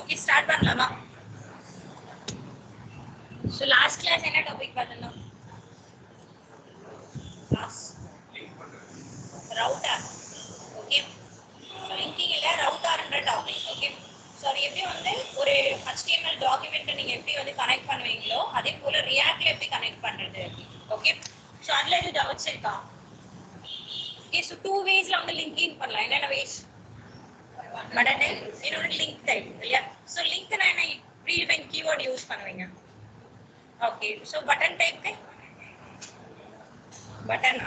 Okay, start பண்ணலாமா? So last class என்ன topic பார்த்தோம்? Last router. Okay. So linking இல்ல routerன்ற டாபிக். Okay. So அது எப்படி வந்து ஒரு HTML டாக்குமெண்ட் நீங்க எப்படி வந்து கனெக்ட் பண்ணுவீங்களோ அதே போல Reactல எப்படி கனெக்ட் பண்றது? Okay. So அதுல இது டவுட்ஸ் இருக்கா? Okay, so two waysல வந்து linking பண்ணலாம். என்னென்ன ways? பட்டன் டைப் இன்னொரு லிங்க் டைப் இல்லையா? So லிங்க் நான் என்ன ப்ரீடிஃபைன் கீவேர்ட் யூஸ் பண்ணுவீங்க. ஓகே, so பட்டன் டைப்க்கு பட்டன்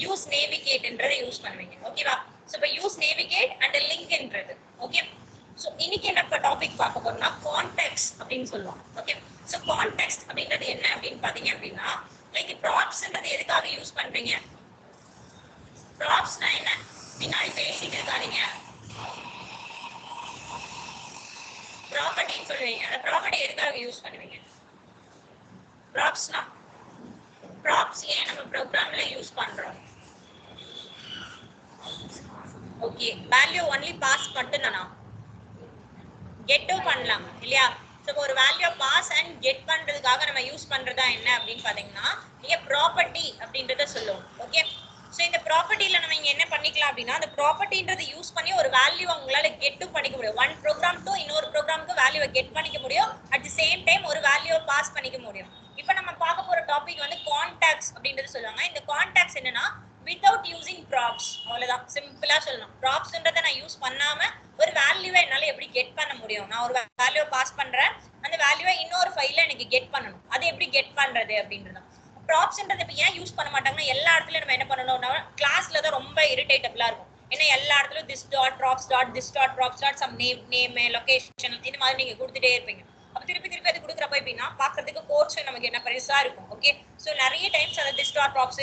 யூஸ் நேவிகேட்ன்றதை யூஸ் பண்ணுவீங்க. ஓகேவா? ஸோ இப்போ யூஸ் நேவிகேட் அண்ட் லிங்க்ன்றது. ஓகே, ஸோ இன்னைக்கு என்ன டாபிக் பார்க்க போறோம்னா கான்டெக்ஸ்ட் அப்படின்னு சொல்லுவோம். ஓகே, ஸோ கான்டெக்ஸ்ட் அப்படின்றது என்ன அப்படின்னு பார்த்தீங்க அப்படின்னா லைக் ப்ராப்ஸ்ன்றது எதுக்காக யூஸ் பண்றீங்க? ப்ராப்ஸ்னா என்ன? பின்னாடி பேசிட்டு இருக்காதீங்க. ப்ராப்பர்ட்டின்னு சொல்லுவீங்க. அந்த ப்ராப்பர்ட்டி எதுக்காக யூஸ் பண்ணுவீங்க? ப்ராப்ஸ்னா ப்ராப்ஸ் ஏன் நம்ம ப்ரோக்ராம்ல யூஸ் பண்றோம்? ஓகே, வேல்யூ ஒன்லி பாஸ் மட்டும் தானா? கெட்டும் பண்ணலாம் இல்லையா? ஸோ ஒரு வேல்யூ பாஸ் அண்ட் கெட் பண்றதுக்காக நம்ம யூஸ் பண்றதா என்ன அப்படின்னு பாத்தீங்கன்னா நீங்க ப்ராப்பர்ட்டி அப்படின்றத சொல்லுவோம். ஓகே, ஸோ இந்த ப்ராப்பர்ட்டியில நம்ம இங்க என்ன பண்ணிக்கலாம் அப்படின்னா அந்த ப்ராப்பர்ட்டின்றதை யூஸ் பண்ணி ஒரு வேல்யூ உங்களால கெட்டும் பண்ணிக்க முடியும். ஒன் ப்ரோக்ராம் டு இன்னொரு ப்ரோக்ராமுக்கு வேல்யூவை கெட் பண்ணிக்க முடியும். அட் தி சேம் டைம் ஒரு வேல்யூவை பாஸ் பண்ணிக்க முடியும். இப்போ நம்ம பார்க்க போற டாபிக் வந்து கான்டாக்ட்ஸ் அப்படின்றது சொல்லுவாங்க. இந்த கான்டாக்ட்ஸ் என்னன்னா வித்வுட் யூசிங் ப்ராப்ஸ், அவ்வளவுதான். சிம்பிளா சொல்லணும். ப்ராப்ஸ்ன்றதை நான் யூஸ் பண்ணாம ஒரு வேல்யூவை என்னால எப்படி கெட் பண்ண முடியும்? நான் ஒரு வேல்யூவை பாஸ் பண்றேன், அந்த வேல்யூவை இன்னொரு ஃபைல்ல எனக்கு கெட் பண்ணணும். அது எப்படி கெட் பண்றது அப்படின்றது. ப்ராப்ஸ்ன்றதை இப்போ ஏன் யூஸ் பண்ண மாட்டாங்கன்னா எல்லா இடத்துலயும் நம்ம என்ன பண்ணணும்னா கிளாஸ்ல தான் ரொம்ப இரிட்டேட்டபிளா இருக்கும். ஏன்னா எல்லா இடத்துலயும் this dot props dot this dot props dot some name location இந்த மாதிரி நீங்க கொடுத்துட்டே இருப்பீங்க. அப்ப திருப்பி திருப்பி அது கொடுக்குறப்ப எப்படின்னா பாக்குறதுக்கு கோர்ஸ் நமக்கு என்ன பெருசா இருக்கும். ஓகே, சோ நிறைய டைம்ஸ் அது this dot props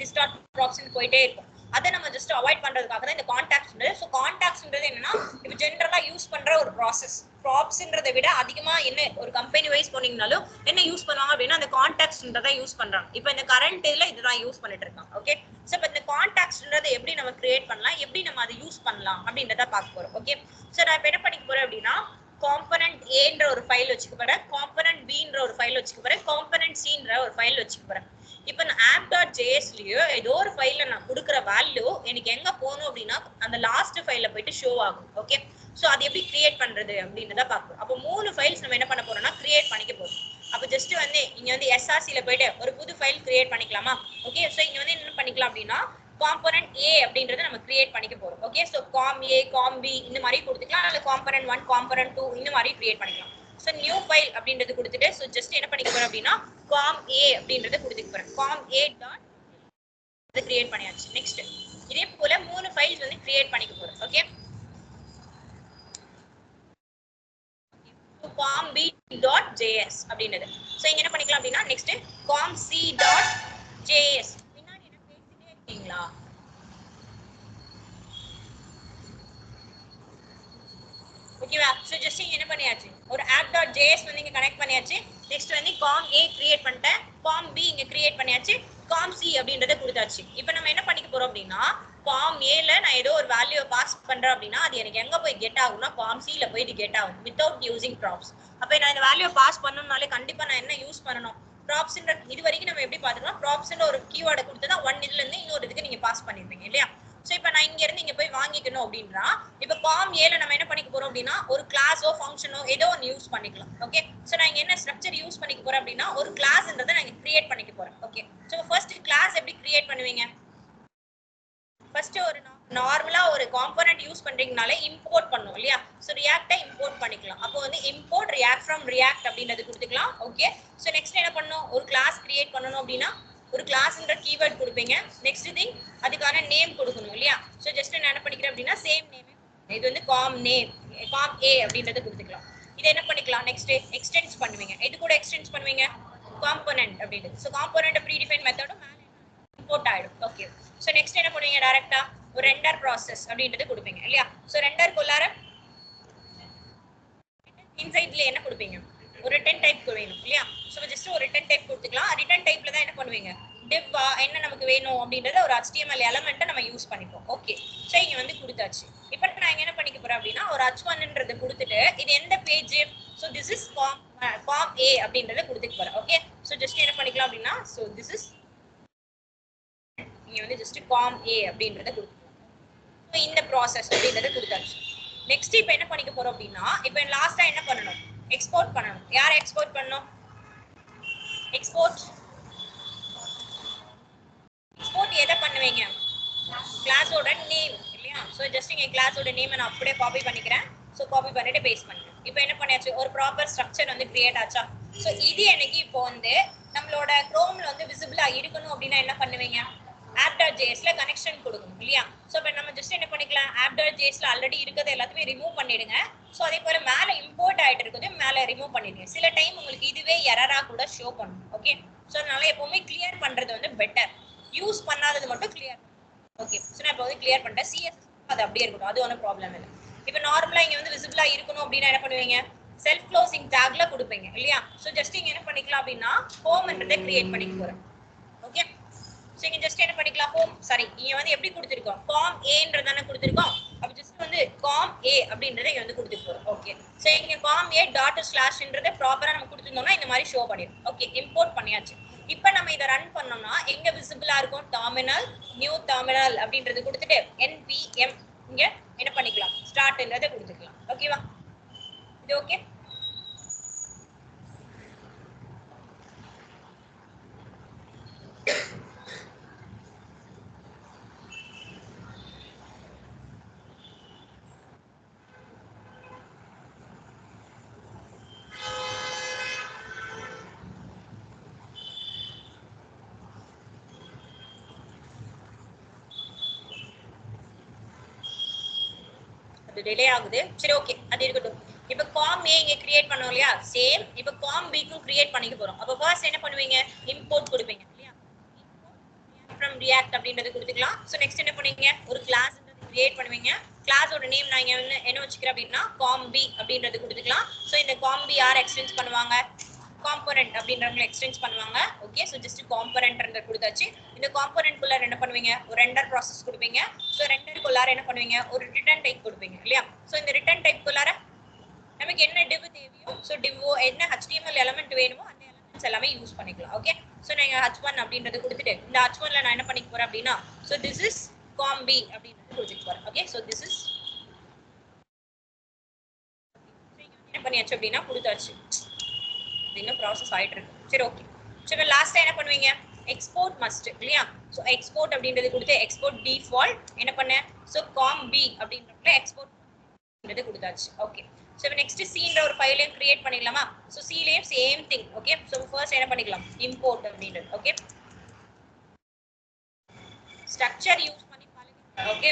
this dot ப்ராப்ஸ்னு போயிட்டே இருக்கும். அதை நம்ம ஜஸ்ட் அவாய்ட் பண்றதுக்காக தான் இந்த கான்டாக்ட்ஸ்ன்றது. ஸோ கான்டாக்ட்ஸ்ன்றது என்னன்னா இப்போ ஜென்ரலா யூஸ் பண்ற ஒரு ப்ராசஸ். ப்ராப்ஸ்ன்றதை விட அதிகமா என்ன ஒரு கம்பெனி வைஸ் போனீங்கனாலும் என்ன யூஸ் பண்ணுவாங்க அப்படின்னா அந்த கான்டாக்ட்ஸ்ன்றதை யூஸ் பண்றாங்க. இப்போ இந்த கரண்ட் இதுல இதுதான் யூஸ் பண்ணிட்டு இருக்காங்க. ஓகே, ஸோ இப்போ இந்த கான்டாக்ட்ஸ்ன்றதை எப்படி நம்ம கிரியேட் பண்ணலாம், எப்படி நம்ம அதை யூஸ் பண்ணலாம் அப்படின்றத பார்க்க போறோம். ஓகே, ஸோ நான் இப்போ என்ன பண்ணிக்க போறேன் அப்படின்னா காம்பனன்ட் ஏன்ற ஒரு ஃபைல் வச்சுக்க போறேன், காம்பனன்ட் பின்ற ஒரு ஃபைல் வச்சுக்க போறேன், காம்பனன்ட் சின்ற ஒரு ஃபைல் வச்சுக்க போறேன். இப்போ நான் app.jsலயோ ஏதோ ஒரு ஃபைல்ல நான் கொடுக்குற வேல்யூ எனக்கு எங்க போகணும் அப்படின்னா அந்த லாஸ்ட் ஃபைல்ல போயிட்டு ஷோ ஆகும். ஓகே, ஸோ அது எப்படி கிரியேட் பண்றது அப்படின்றத பார்ப்போம். அப்போ 3 ஃபைல்ஸ் நம்ம என்ன பண்ண போறோம்னா கிரியேட் பண்ணிக்க போறோம். அப்போ ஜஸ்ட் வந்து இங்க வந்து SRCல போயிட்டு ஒரு புது ஃபைல் கிரியேட் பண்ணிக்கலாமா? ஓகே, ஸோ இங்க வந்து என்ன பண்ணிக்கலாம் அப்படின்னா காம்பனன்ட் A அப்படின்றத நம்ம கிரியேட் பண்ணிக்க போறோம். Okay, so com A com B இந்த மாதிரி கொடுத்துக்கலாம், அல்ல காம்பனன்ட் 1 காம்பனன்ட் 2 இந்த மாதிரி கிரியேட் பண்ணிக்கலாம். ஸோ நியூ ஃபைல் அப்படின்றது கொடுத்துட்டு ஸோ ஜஸ்ட் என்ன பண்ணிக்க போறோம் அப்படின்னா காம் A அப்படின்றத கொடுத்துக்க போறேன். காம் A டாட் இதை கிரியேட் பண்ணியாச்சு. நெக்ஸ்ட் இதே போல 3 ஃபைல்ஸ் வந்து கிரியேட் பண்ணிக்க போறோம். Okay, com B dot JS அப்படின்றது. ஸோ இங்க என்ன பண்ணிக்கலாம் அப்படின்னா next com C dot JS. பின்னாடி என்ன பேசிட்டே இருக்கீங்களா? ஓகேவா? ஸோ ஜஸ்ட் இங்க என்ன பண்ணியாச்சு ஒரு app.js வந்து இங்க கனெக்ட் பண்ணியாச்சு. நெக்ஸ்ட் வந்து காம் A கிரியேட் பண்ணிட்டேன், காம் B இங்க கிரியேட் பண்ணியாச்சு, காம் C அப்படின்றத கொடுத்தாச்சு. இப்போ நம்ம என்ன பண்ணிக்க போறோம் அப்படின்னா காம் Aல நான் ஏதோ ஒரு வேல்யூ பாஸ் பண்றேன் அப்படின்னா அது எனக்கு எங்க போய் கெட் ஆகும்னா காம் Cல போயிட்டு கெட் ஆகும் வித்வுட் யூசிங் ப்ராப்ஸ். அப்போ நான் இந்த வேல்யூ பாஸ் பண்ணணும்னாலே கண்டிப்பா நான் என்ன யூஸ் பண்ணணும்? ப்ராப்ஸ்ன்ற இது வரைக்கும் நம்ம எப்படி பார்த்துக்கலாம், ப்ராப்ஸ்ன்ற ஒரு கீவேர்டை கொடுத்து தான் ஒன் இதுல இருந்து இன்னொரு இதுக்கு நீங்க பாஸ் பண்ணிருப்பீங்க இல்லையா? ஸோ இப்போ நான் இங்க இருந்து இங்க போய் வாங்கிக்கணும் அப்படின்னா இப்போ காம் ஏல நம்ம என்ன பண்ணிக்க போறோம் அப்படின்னா ஒரு கிளாஸோ ஃபங்க்ஷனோ ஏதோ ஒன்று யூஸ் பண்ணிக்கலாம். ஓகே, ஸோ நான் இங்க என்ன ஸ்ட்ரக்சர் யூஸ் பண்ணிக்க போறேன் அப்படின்னா ஒரு கிளாஸ்ன்றதை நான் கிரியேட் பண்ணிக்க போறேன். ஓகே, ஸோ ஃபர்ஸ்ட் கிளாஸ் எப்படி கிரியேட் பண்ணுவீங்க? ஃபர்ஸ்ட் ஒரு நார்மலா ஒரு காம்போனன்ட் யூஸ் பண்றீங்கனாலே இம்போர்ட் பண்ணும் இல்லையா? ஸோ ரியாக்டை இம்போர்ட் பண்ணிக்கலாம். அப்போ வந்து இம்போர்ட் ரியாக்ட் ஃப்ரம் ரியாக்ட் அப்படின்றது கொடுத்துக்கலாம். ஓகே, ஸோ நெக்ஸ்ட் என்ன பண்ணணும் ஒரு கிளாஸ் கிரியேட் பண்ணணும் அப்படின்னா ஒரு கிளாஸ்ன்ற கீவேர்ட் கொடுப்பீங்க. நெக்ஸ்ட் திங் அதுக்கான நேம் கொடுக்கணும் இல்லையா? ஸோ ஜஸ்ட் நான் என்ன பண்ணிக்கிறேன் அப்படின்னா சேம் நேம் இது வந்து காம் நேம் காம் A அப்படின்றது கொடுத்துக்கலாம். இதை என்ன பண்ணிக்கலாம் நெக்ஸ்ட் எக்ஸ்டென்ஸ் பண்ணுவீங்க. இது கூட எக்ஸ்டென்ஸ் பண்ணுவீங்க காம்போனன்ட் அப்படின்றது. ஸோ காம்போனன்ட் ப்ரீடிஃபைன் மெத்தடும் இம்போர்ட் ஆயிடும். ஓகே, ஸோ நெக்ஸ்ட் என்ன பண்ணுவீங்க டைரக்டா ஒரு ரெண்டர் ப்ராசஸ் அப்படின்றது கொடுப்பீங்க இல்லையா? ஸோ ரெண்டருக்குள்ளார இன்சைட்ல என்ன கொடுப்பீங்க ஒரு ரிட்டர்ன் டைப் வேணும் இல்லையா? ஸோ ஜஸ்ட் ஒரு ரிட்டர்ன் டைப் கொடுத்துக்கலாம். ரிட்டர்ன் டைப்ல தான் என்ன பண்ணுவீங்க டிவ்வா என்ன நமக்கு வேணும் அப்படின்றத ஒரு HTML எலமெண்ட்டை நம்ம யூஸ் பண்ணிப்போம். ஓகே, ஸோ இங்க வந்து கொடுத்தாச்சு. இப்போ நான் இங்க என்ன பண்ணிக்க போறேன் அப்படின்னா ஒரு h1ன்றது கொடுத்துட்டு இது எந்த page, so this is form A அப்படின்றத கொடுத்துக்க போறேன். ஓகே, ஸோ ஜஸ்ட் என்ன பண்ணிக்கலாம் அப்படின்னா ஸோ திஸ் இஸ் நீங்க வந்து ஜஸ்ட் ஃபார்ம் ஏ அப்படின்றத கொடுத்துக்கலாம். ஸோ இந்த ப்ராசஸ் அப்படின்றத கொடுத்தாச்சு. நெக்ஸ்ட் இப்போ என்ன பண்ணிக்க போறோம் அப்படின்னா இப்போ லாஸ்டா என்ன பண்ணணும், எக்ஸ்போர்ட் பண்ணணும். யாரை எக்ஸ்போர்ட் பண்ணணும், எக்ஸ்போர்ட் எதை பண்ணுவீங்க, கிளாஸோட நேம் இல்லையா. ஸோ ஜஸ்ட் இங்கே கிளாஸோட நேம் நான் அப்படியே காப்பி பண்ணிக்கிறேன். ஸோ காப்பி பண்ணிட்டு பேஸ்ட் பண்ணிக்கிறேன். இப்போ என்ன பண்ணியாச்சு, ஒரு ப்ராப்பர் ஸ்ட்ரக்சர் வந்து கிரியேட் ஆச்சா. ஸோ இது எனக்கு இப்போ வந்து நம்மளோட குரோம்ல வந்து விசிபிளா இருக்கணும் அப்படின்னா என்ன பண்ணுவீங்க, app.jsல கனெக்ஷன் கொடுக்கணும் இல்லையா. ஸோ இப்போ நம்ம ஜஸ்ட் என்ன பண்ணிக்கலாம், app.jsல ஆல்ரெடி இருக்கிறது எல்லாத்தையுமே ரிமூவ் பண்ணிடுங்க. ஸோ அதே போல மேலே இம்போர்ட் ஆகிட்டு இருக்குது மேலே ரிமூவ் பண்ணிடுங்க. சில டைம் உங்களுக்கு இதுவே எரரா கூட ஷோ பண்ணும். ஓகே, ஸோ அதனால எப்பவுமே கிளியர் பண்றது வந்து பெட்டர், யூஸ் பண்ணாதது மட்டும் கிளியர். ஓகே, ஸோ நான் இப்போ வந்து கிளியர் பண்ணிட்டேன். சிஎஸ்எஸ் அது அப்படியே இருக்கட்டும், அது ஒன்றும் ப்ராப்ளம் இல்லை. இப்போ நார்மலாக இங்கே வந்து விசிபிளா இருக்கணும் அப்படின்னா என்ன பண்ணுவீங்க, செல்ஃப் க்ளோசிங் டேக்ல கொடுப்பீங்க இல்லையா. ஸோ ஜஸ்ட் இங்கே என்ன பண்ணிக்கலாம் அப்படின்னா ஹோம்ன்றதை கிரியேட் பண்ணிக்க போறேன். ஓகே, ஸோ இங்கே ஜஸ்ட் என்ன பண்ணிக்கலாம், ஹோம் சாரி இங்கே வந்து எப்படி கொடுத்துருக்கோம், காம் ஏன்றதானே கொடுத்துருக்கோம். அப்போ ஜஸ்ட் வந்து காம் ஏ அப்படின்றத இங்கே வந்து கொடுத்துட்டு போறோம். ஓகே, ஸோ இங்கே காம் ஏ டாட் ஸ்லாஷ்ன்றதை ப்ராப்பராக நம்ம கொடுத்துருந்தோம்னா இந்த மாதிரி ஷோ பண்ணிடும். ஓகே, இம்போர்ட் பண்ணியாச்சு. இப்போ நம்ம இதை ரன் பண்ணோம்னா எங்க விசிபிளா இருக்கும், டெர்மினல் நியூ டெர்மினல் அப்படின்றது கொடுத்துட்டு npm இங்க என்ன பண்ணிக்கலாம், ஸ்டார்ட்ன்றதை கொடுத்துக்கலாம். ஓகேவா, இது ஓகே. அது டிலே ஆகுது, சரி ஓகே அது இருக்கட்டும். இப்போ காம் ஏ இங்க கிரியேட் பண்ணோம் இல்லையா, சேம் இப்போ காம் பிக்கும் கிரியேட் பண்ணிக்க போறோம். அப்போ ஃபர்ஸ்ட் என்ன பண்ணுவீங்க, இம்போர்ட் கொடுப்பீங்க இல்லையா, from react அப்படின்றது கொடுத்துக்கலாம். ஸோ நெக்ஸ்ட் என்ன பண்ணுவீங்க, ஒரு கிளாஸ் கிரியேட் பண்ணுவீங்க. கிளாஸோட நேம் நான் இங்க என்ன வச்சுக்கிறேன் அப்படின்னா காம்பி அப்படின்றது கொடுத்துக்கலாம். ஸோ இந்த காம்பி யார் எக்ஸ்டென்ஸ் பண்ணுவாங்க, காம்போனன்ட் அப்படின்றவங்க எக்ஸ்டென்ஸ் பண்ணுவாங்க. ஓகே, ஸோ ஜஸ்ட் காம்போனன்ட்ன்ற கொடுத்தாச்சு. இந்த காம்போனன்ட் குள்ளார என்ன பண்ணுவீங்க, ஒரு ரெண்டர் ப்ராசஸ் கொடுப்பீங்க. ஸோ ரெண்டர் குள்ளார என்ன பண்ணுவீங்க, ஒரு ரிட்டர்ன் டைப் கொடுப்பீங்க இல்லையா. ஸோ இந்த ரிட்டர்ன் டைப் குள்ளார நமக்கு என்ன div தேவையோ, ஸோ div என்ன HTML எலமெண்ட் வேணுமோ அந்த எலமெண்ட்ஸ் எல்லாமே யூஸ் பண்ணிக்கலாம். ஓகே, ஸோ நான் h1 அப்படின்றது கொடுத்துட்டு இந்த h1ல நான் என்ன பண்ணிக்க போறேன் அப்படின்னா ஸோ திஸ் இஸ் காம்பி அப்படின்றது கொடுத்துட்டு போறேன். ஓகே, ஸோ திஸ் இஸ் என்ன பண்ணியாச்சு அப்படின்னா கொடுத்தாச்சு. இன்னும் ப்ராசஸ் ஆயிட்டு இருக்கு. சரி ஓகே, சரி லாஸ்டா என்ன பண்ணுவீங்க, எக்ஸ்போர்ட் மஸ்ட் இல்லையா. ஸோ எக்ஸ்போர்ட் அப்படின்றது கொடுத்து எக்ஸ்போர்ட் டிஃபால்ட் என்ன பண்ணேன், ஸோ காம்பி அப்படின்றதுல எக்ஸ்போர்ட் கொடுத்தாச்சு. ஓகே, ஸோ இப்போ நெக்ஸ்ட் சீன்ற ஒரு ஃபைலையும் கிரியேட் பண்ணிடலாமா. ஸோ சீலையும் same thing. Okay, so first என்ன பண்ணிக்கலாம், இம்போர்ட் அப்படின்றது. ஓகே, ஸ்ட்ரக்சர் யூஸ் பண்ணி பாருங்க. ஓகே,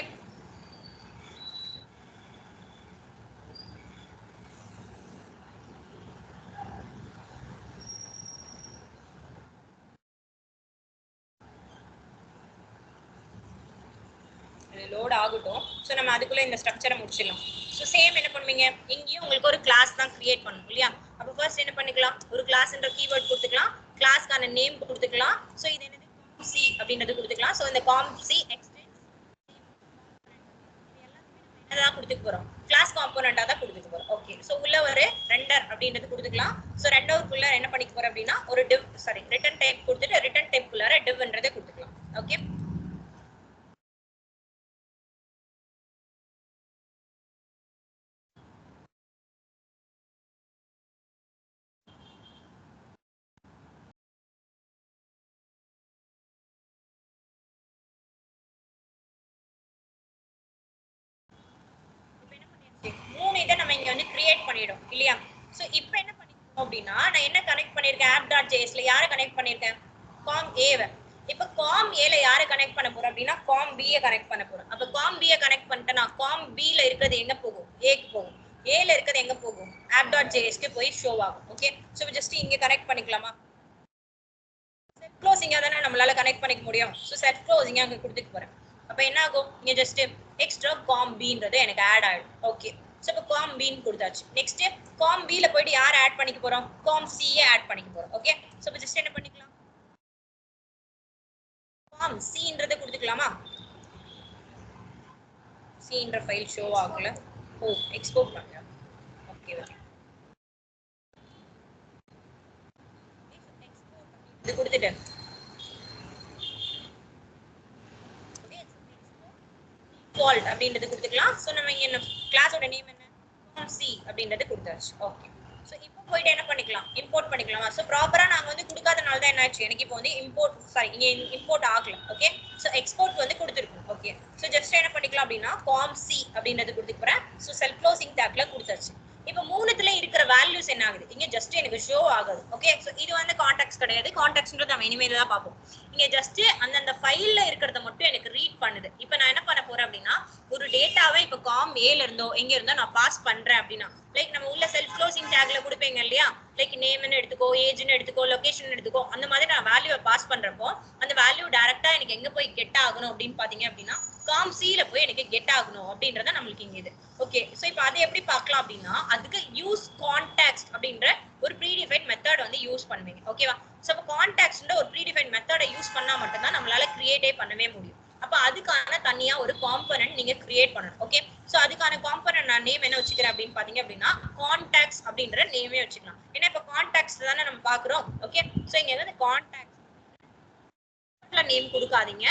லோட் ஆகட்டும். ஸோ நம்ம அதுக்குள்ள இந்த ஸ்ட்ரக்சரை முடிச்சிடலாம். ஸோ சேம் என்ன பண்ணுவீங்க, இங்கேயும் உங்களுக்கு ஒரு கிளாஸ் தான் கிரியேட் பண்ணணும் இல்லையா. அப்போ ஃபர்ஸ்ட் என்ன பண்ணிக்கலாம், ஒரு கிளாஸ்ன்ற கீவேர்ட் கொடுத்துக்கலாம், கிளாஸ்க்கான நேம் கொடுத்துக்கலாம். ஸோ இது என்னது சி அப்படின்றது கொடுத்துக்கலாம். ஸோ இந்த காம் சி எக்ஸ்டென்ஸ் என்னதான் கொடுத்துக்க போறோம், கிளாஸ் காம்போனண்டா தான் கொடுத்துக்க போறோம். ஓகே, ஸோ உள்ள ஒரு ரெண்டர் அப்படின்றது கொடுத்துக்கலாம். ஸோ ரெண்டருக்குள்ள என்ன பண்ணிக்க போறோம் அப்படின்னா ஒரு div சாரி ரிட்டர்ன் டைப் கொடுத்துட்டு ரிட்டர்ன் டைப்க்குள்ளார divன்றதை கொடுத்துக்கலாம். ஓகே, மூணு இதை நம்ம இங்க வந்து கிரியேட் பண்ணிடும் இல்லையா. ஸோ இப்போ என்ன பண்ணிருக்கோம் அப்படின்னா நான் என்ன கனெக்ட் பண்ணிருக்கேன், app.jsல யாரை கனெக்ட் பண்ணிருக்கேன், காம் ஏவை. இப்போ காம் ஏல யாரை கனெக்ட் பண்ண போறோம் அப்படின்னா காம் பியை கனெக்ட் பண்ண போறோம். அப்போ காம் பியை கனெக்ட் பண்ணிட்டேன்னா காம் பில இருக்கிறது எங்க போகும், ஏக்கு போகும். ஏல இருக்கிறது எங்க போகும், app.jsக்கு போய் ஷோ ஆகும். ஓகே, ஸோ ஜஸ்ட் இங்க கனெக்ட் பண்ணிக்கலாமா, செட் க்ளோசிங்கா தானே நம்மளால கனெக்ட் பண்ணிக்க முடியும். ஸோ செட் க்ளோசிங்கா அங்க கொடுத்துட்டு போறேன். அப்போ என்ன ஆகும், இங்க ஜஸ்ட் எக்ஸ்ட்ரா காம் பின்றது எனக்கு ஆட் ஆயிடும். ஓகே, ஸோ இப்போ காம் பின்னு கொடுத்தாச்சு. நெக்ஸ்ட் காம் பில போயிட்டு யார் ஆட் பண்ணிக்க போறோம், காம் சியை ஆட் பண்ணிக்க போறோம். ஓகே, ஸோ இப்போ ஜஸ்ட் என்ன பண்ணிக்கலாம், காம் சின்றதை கொடுத்துக்கலாமா. cன்ற ஃபைல் ஷோ ஆகல. ஓ எக்ஸ்போர்ட் பண்ணல. Okay okay. இது கொடுத்துட்டேன். டிஃபால்ட் அப்படின்றது கொடுத்துக்கலாம். ஸோ நம்ம என்ன கிளாஸோட நேம் என்ன ஃபார்ம் சி அப்படின்றது கொடுத்தாச்சு. ஓகே. ஸோ இப்போ போயிட்டு என்ன பண்ணிக்கலாம், இம்போர்ட் பண்ணிக்கலாமா. ஸோ ப்ராப்பராக நாங்கள் வந்து கொடுக்காதனால தான் என்ன ஆச்சு, எனக்கு இப்போ வந்து இங்கே இம்போர்ட் ஆகல. ஓகே. ஸோ எக்ஸ்போர்ட் வந்து கொடுத்துருக்கோம். ஓகே. ஸோ ஜஸ்ட் என்ன பண்ணிக்கலாம் அப்படின்னா ஃபார்ம் சி அப்படின்றது கொடுத்துக்கிறேன். ஸோ செல்ஃப் க்ளோசிங் டேக்ல கொடுத்தாச்சு. இப்போ மூணுத்துல இருக்கிற வேல்யூஸ் என்ன ஆகுது, இங்க ஜஸ்ட் எனக்கு ஷோ ஆகுது. ஓகே. ஸோ இது வந்து கான்டாக்ட்ஸ் கிடையாது. கான்டாக்ட்ஸ்ன்றது நம்ம இனிமேல் தான் பார்ப்போம். இங்க ஜஸ்ட் அந்தந்த ஃபைல்ல இருக்கிறத மட்டும் எனக்கு ரீட் பண்ணுது. இப்போ நான் என்ன பண்ண போறேன் அப்படின்னா ஒரு டேட்டாவை இப்போ காம் ஏல இருந்தோ எங்க இருந்தோ நான் பாஸ் பண்றேன் அப்படின்னா லைக் நம்ம உள்ள செல்ஃப் க்ளோசிங் டேக்ல கொடுப்பீங்க இல்லையா, லைக் நேம்னு எடுத்துக்கோ, ஏஜ்னு எடுத்துக்கோ, லொகேஷன் எடுத்துக்கோ, அந்த மாதிரி நான் வேல்யூவை பாஸ் பண்றப்போ அந்த வேல்யூ டைரக்டா எனக்கு எங்க போய் கெட் ஆகணும் அப்படின்னு பாத்தீங்க அப்படின்னா காம் சில போய் எனக்கு கெட் ஆகணும் அப்படின்றத நம்மளுக்கு இங்க இது. ஓகே. ஸோ இப்போ அதை எப்படி பார்க்கலாம் அப்படின்னா அதுக்கு யூஸ் கான்டாக்ட்ஸ் அப்படின்ற ஒரு ப்ரீடிஃபைன் மெத்தட் வந்து யூஸ் பண்ணுவீங்க. ஓகேவா. ஸோ இப்போ கான்டாக்ட்ஸ்ன்ற ஒரு ப்ரீடிஃபைன் மெத்தடை யூஸ் பண்ணா மட்டும்தான் நம்மளால கிரியேட்டே பண்ணவே முடியும். அப்ப அதுக்கான தனியா ஒரு காம்பனன்ட் நீங்க கிரியேட் பண்ணணும். ஓகே. சோ அதுக்கான காம்பனன்ட் நான் நேம் என்ன வச்சுக்கிறேன் அப்படின்னு பாத்தீங்க அப்படின்னா கான்டாக்ட்ஸ் அப்படின்ற நேமே வச்சுக்கலாம். ஏன்னா இப்ப கான்டாக்ட்ஸ் தானே நம்ம பாக்குறோம். ஓகே. சோ இங்க வந்து கான்டாக்ட்ஸ் நேம் கொடுக்காதீங்க,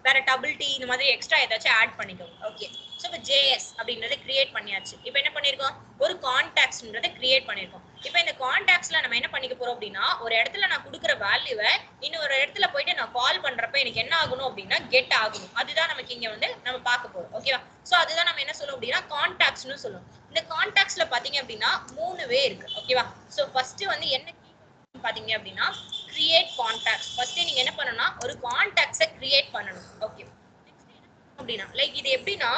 வேற டபுள் டி இந்த மாதிரி எக்ஸ்ட்ரா ஏதாச்சும் ஆட் பண்ணிக்கோங்க. ஓகே. ஸோ இப்போ ஜேஎஸ் அப்படின்றத கிரியேட் பண்ணியாச்சு. இப்போ என்ன பண்ணிருக்கோம், ஒரு கான்டாக்ட்ஸ்ன்றதை கிரியேட் பண்ணிருக்கோம். இப்போ இந்த கான்டாக்ட்ஸ்ல நம்ம என்ன பண்ணிக்க போறோம் அப்படின்னா ஒரு இடத்துல நான் கொடுக்குற வேல்யூவை இன்னொரு இடத்துல போயிட்டு நான் கால் பண்றப்ப எனக்கு என்ன ஆகணும் அப்படின்னா கெட் ஆகணும். அதுதான் நமக்கு இங்க வந்து நம்ம பார்க்க போறோம். ஓகேவா. ஸோ அதுதான் நம்ம என்ன சொல்லுவோம் அப்படின்னா கான்டாக்ட்ஸ்னு சொல்லுவோம். இந்த கான்டாக்ட்ஸ்ல பாத்தீங்க அப்படின்னா 3 வே இருக்கு. ஓகேவா. ஸோ ஃபர்ஸ்ட் வந்து என்ன பாத்தீங்க அப்படின்னா கிரியேட் கான்டாக்ட்ஸ். ஃபர்ஸ்ட் நீங்க என்ன பண்ணணும்னா ஒரு கான்டாக்ட்ஸை கிரியேட் பண்ணணும். ஓகே. அப்படின்னா லைக் இது எப்படின்னா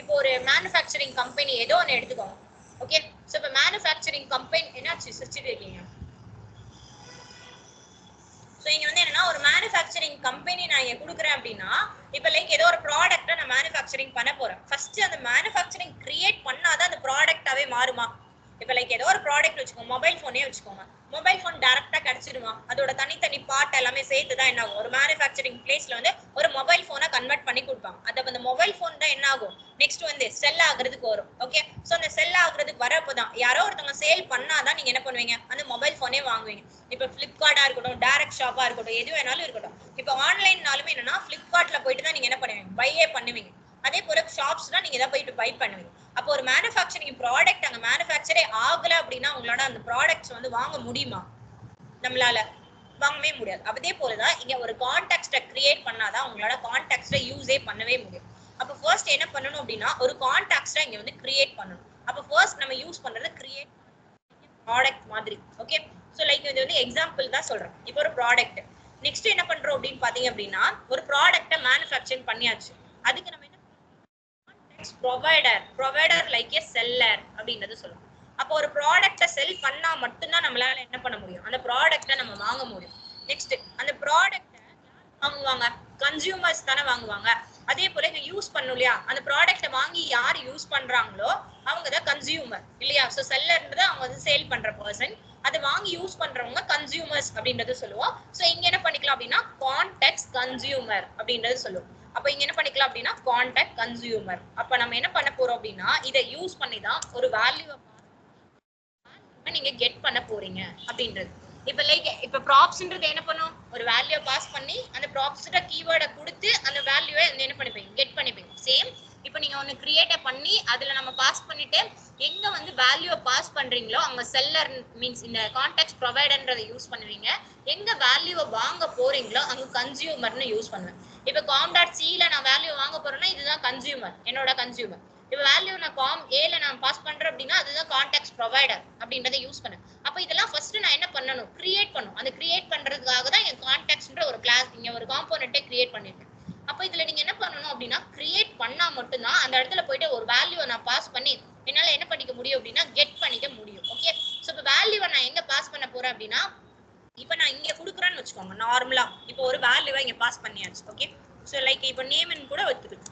இப்போ ஒரு மேனுஃபேக்சரிங் கம்பெனி ஏதோ ஒன்று எடுத்துக்கோங்க. ஓகே. ஸோ இப்போ மேனுஃபேக்சரிங் கம்பெனி என்னாச்சு சிரிச்சுட்டு இருக்கீங்க. ஸோ இங்க வந்து என்னன்னா ஒரு மேனுஃபேக்சரிங் கம்பெனி நான் இங்க கொடுக்குறேன் அப்படின்னா இப்போ லைக் ஏதோ ஒரு ப்ராடக்ட்டை நான் மேனுஃபேக்சரிங் பண்ண போறேன். ஃபர்ஸ்ட் அந்த மேனுஃபேக்சரிங் கிரியேட் பண்ணாதான் அந்த ப்ராடக்டாவே மாறுமா. இப்போ லைக் ஏதோ ஒரு ப்ராடக்ட் வச்சுக்கோங்க, மொபைல் ஃபோனே வச்சுக்கோங்க. மொபைல் ஃபோன் டைரக்டா கிடைச்சிடுமா, அதோட தனித்தனி பார்ட் எல்லாமே சேர்த்து தான் என்ன ஆகும், ஒரு மேனுஃபேக்சரிங் பிளேஸ்ல வந்து ஒரு மொபைல் ஃபோனை கன்வெர்ட் பண்ணி கொடுப்பாங்க. அது அந்த மொபைல் ஃபோன் தான் என்ன ஆகும் நெக்ஸ்ட் வந்து செல் ஆகுறதுக்கு வரும். ஓகே. ஸோ அந்த செல் ஆகுறதுக்கு வரப்போதான் யாரோ ஒருத்தவங்க சேல் பண்ணாதான் நீங்க என்ன பண்ணுவீங்க அந்த மொபைல் ஃபோனே வாங்குவீங்க. இப்போ பிளிப்கார்ட்டா இருக்கட்டும், டைரக்ட் ஷாப்பா இருக்கட்டும், எது வேணாலும் இருக்கட்டும். இப்போ ஆன்லைன்னாலுமே என்னன்னா பிளிப்கார்ட்ல போயிட்டு தான் நீங்க என்ன பண்ணுவீங்க பையே பண்ணுவீங்க. அதே போல ஷாப்ஸ் தான் நீங்க இதை போயிட்டு பை பண்ணுவீங்க. அப்போ ஒரு மேனுஃபேக்சரிங் ப்ராடக்ட் அங்க மேனுஃபேக்சரே ஆகல அப்படின்னா உங்களால அந்த ப்ராடக்ட்ஸ் வந்து வாங்க முடியுமா, நம்மளால வாங்கவே முடியாது. அதே போலதான் இங்க ஒரு கான்டாக்ட்ஸை கிரியேட் பண்ணாதான் உங்களால கான்டாக்ட்ஸை யூஸே பண்ணவே முடியும். அப்போ ஃபர்ஸ்ட் என்ன பண்ணணும் அப்படின்னா ஒரு கான்டாக்ட்ஸை இங்க வந்து கிரியேட் பண்ணணும். அப்போ ஃபர்ஸ்ட் நம்ம யூஸ் பண்றது கிரியேட் ப்ராடக்ட் மாதிரி. ஓகே. ஸோ லைக் இது வந்து எக்ஸாம்பிள் தான் சொல்றேன். இப்போ ஒரு ப்ராடக்ட் நெக்ஸ்ட் என்ன பண்றோம் அப்படின்னு பாத்தீங்க அப்படின்னா ஒரு ப்ராடக்ட்டை மேனுஃபேக்சரிங் பண்ணியாச்சு. அதுக்கு நம்ம ப்ரொவைடர் லைக் ஏ செல்லர் அப்படின்றது சொல்லுவோம். அப்போ ஒரு ப்ராடக்ட்டை செல் பண்ணா மட்டும்தான் நம்மளால என்ன பண்ண முடியும், அந்த ப்ராடக்ட்டை நம்ம வாங்க முடியும். நெக்ஸ்ட் அந்த ப்ராடக்ட்டை வாங்குவாங்க, கன்சியூமர்ஸ் தானே வாங்குவாங்க. அதே போல இங்க யூஸ் பண்ணும் இல்லையா, அந்த ப்ராடக்ட்டை வாங்கி யார் யூஸ் பண்றாங்களோ அவங்க தான் கன்சியூமர் இல்லையா. ஸோ செல்லர்ன்றது அவங்க வந்து சேல் பண்ற பர்சன், அதை வாங்கி யூஸ் பண்றவங்க கன்சியூமர்ஸ் அப்படின்றது சொல்லுவோம். ஸோ இங்க என்ன பண்ணிக்கலாம் அப்படின்னா கான்டாக்ட்ஸ் கன்சியூமர் அப்படின்றது சொல்லுவோம். அப்ப இங்க என்ன பண்ணிக்கலாம் அப்படின்னா கான்டாக்ட் கன்சியூமர். அப்ப நம்ம என்ன பண்ண போறோம் அப்படின்னா இதை யூஸ் பண்ணி தான் ஒரு வேல்யூவை நீங்க கெட் பண்ண போறீங்க அப்படின்றது. இப்ப லைக் இப்ப ப்ராப்ஸ்ன்றது என்ன பண்ணும், ஒரு வேல்யூ பாஸ் பண்ணி அந்த ப்ராப்ஸ்ட கீவேர்டை கொடுத்து அந்த வேல்யூவை என்ன பண்ணிப்பீங்க கெட் பண்ணிப்பீங்க. சேம் இப்போ நீங்க ஒன்னு கிரியேட் பண்ணி அதுல நம்ம பாஸ் பண்ணிட்டு எங்க வந்து வேல்யூவை பாஸ் பண்றீங்களோ அங்க செல்லர் மீன்ஸ் இந்த கான்டாக்ட் ப்ரொவைடர்ன்றதை யூஸ் பண்ணுவீங்க. எங்க வேல்யூவை வாங்க போறீங்களோ அங்க கன்சியூமர்னு யூஸ் பண்ணுவேன். இப்போ com.c-ல நான் வேல்யூ வாங்க போறேன்னா இதுதான் கன்சியூமர், என்னோட கன்சியூமர். இப்போ வேல்யூ நான் காம் ஏல நான் பாஸ் பண்றேன் அப்படின்னா அதுதான் கான்டாக்ட் ப்ரொவைடர் அப்படின்றத யூஸ் பண்ணேன். அப்போ இதெல்லாம் ஃபர்ஸ்ட் நான் என்ன பண்ணணும் கிரியேட் பண்ணணும். அந்த கிரியேட் பண்றதுக்காக தான் என் கான்டாக்ட்ஸ்ன்ற ஒரு கிளாஸ் இங்க ஒரு காம்போனன்ட்டை கிரியேட் பண்ணிருக்கேன். அப்போ இதுல நீங்க என்ன பண்ணணும் அப்படின்னா கிரியேட் பண்ணா மட்டும்தான் அந்த இடத்துல போயிட்டு ஒரு வேல்யூவை நான் பாஸ் பண்ணி என்னால என்ன பண்ணிக்க முடியும் அப்படின்னா கெட் பண்ணிக்க முடியும். ஓகே. ஸோ இப்போ வேல்யூவை நான் எங்க பாஸ் பண்ண போறேன் அப்படின்னா இப்போ நான் இங்க கொடுக்குறேன்னு வச்சுக்கோங்க. நார்மலா இப்போ ஒரு வேல்யூவை இங்க பாஸ் பண்ணியாச்சு. ஓகே. ஸோ லைக் இப்போ நேம்னு கூட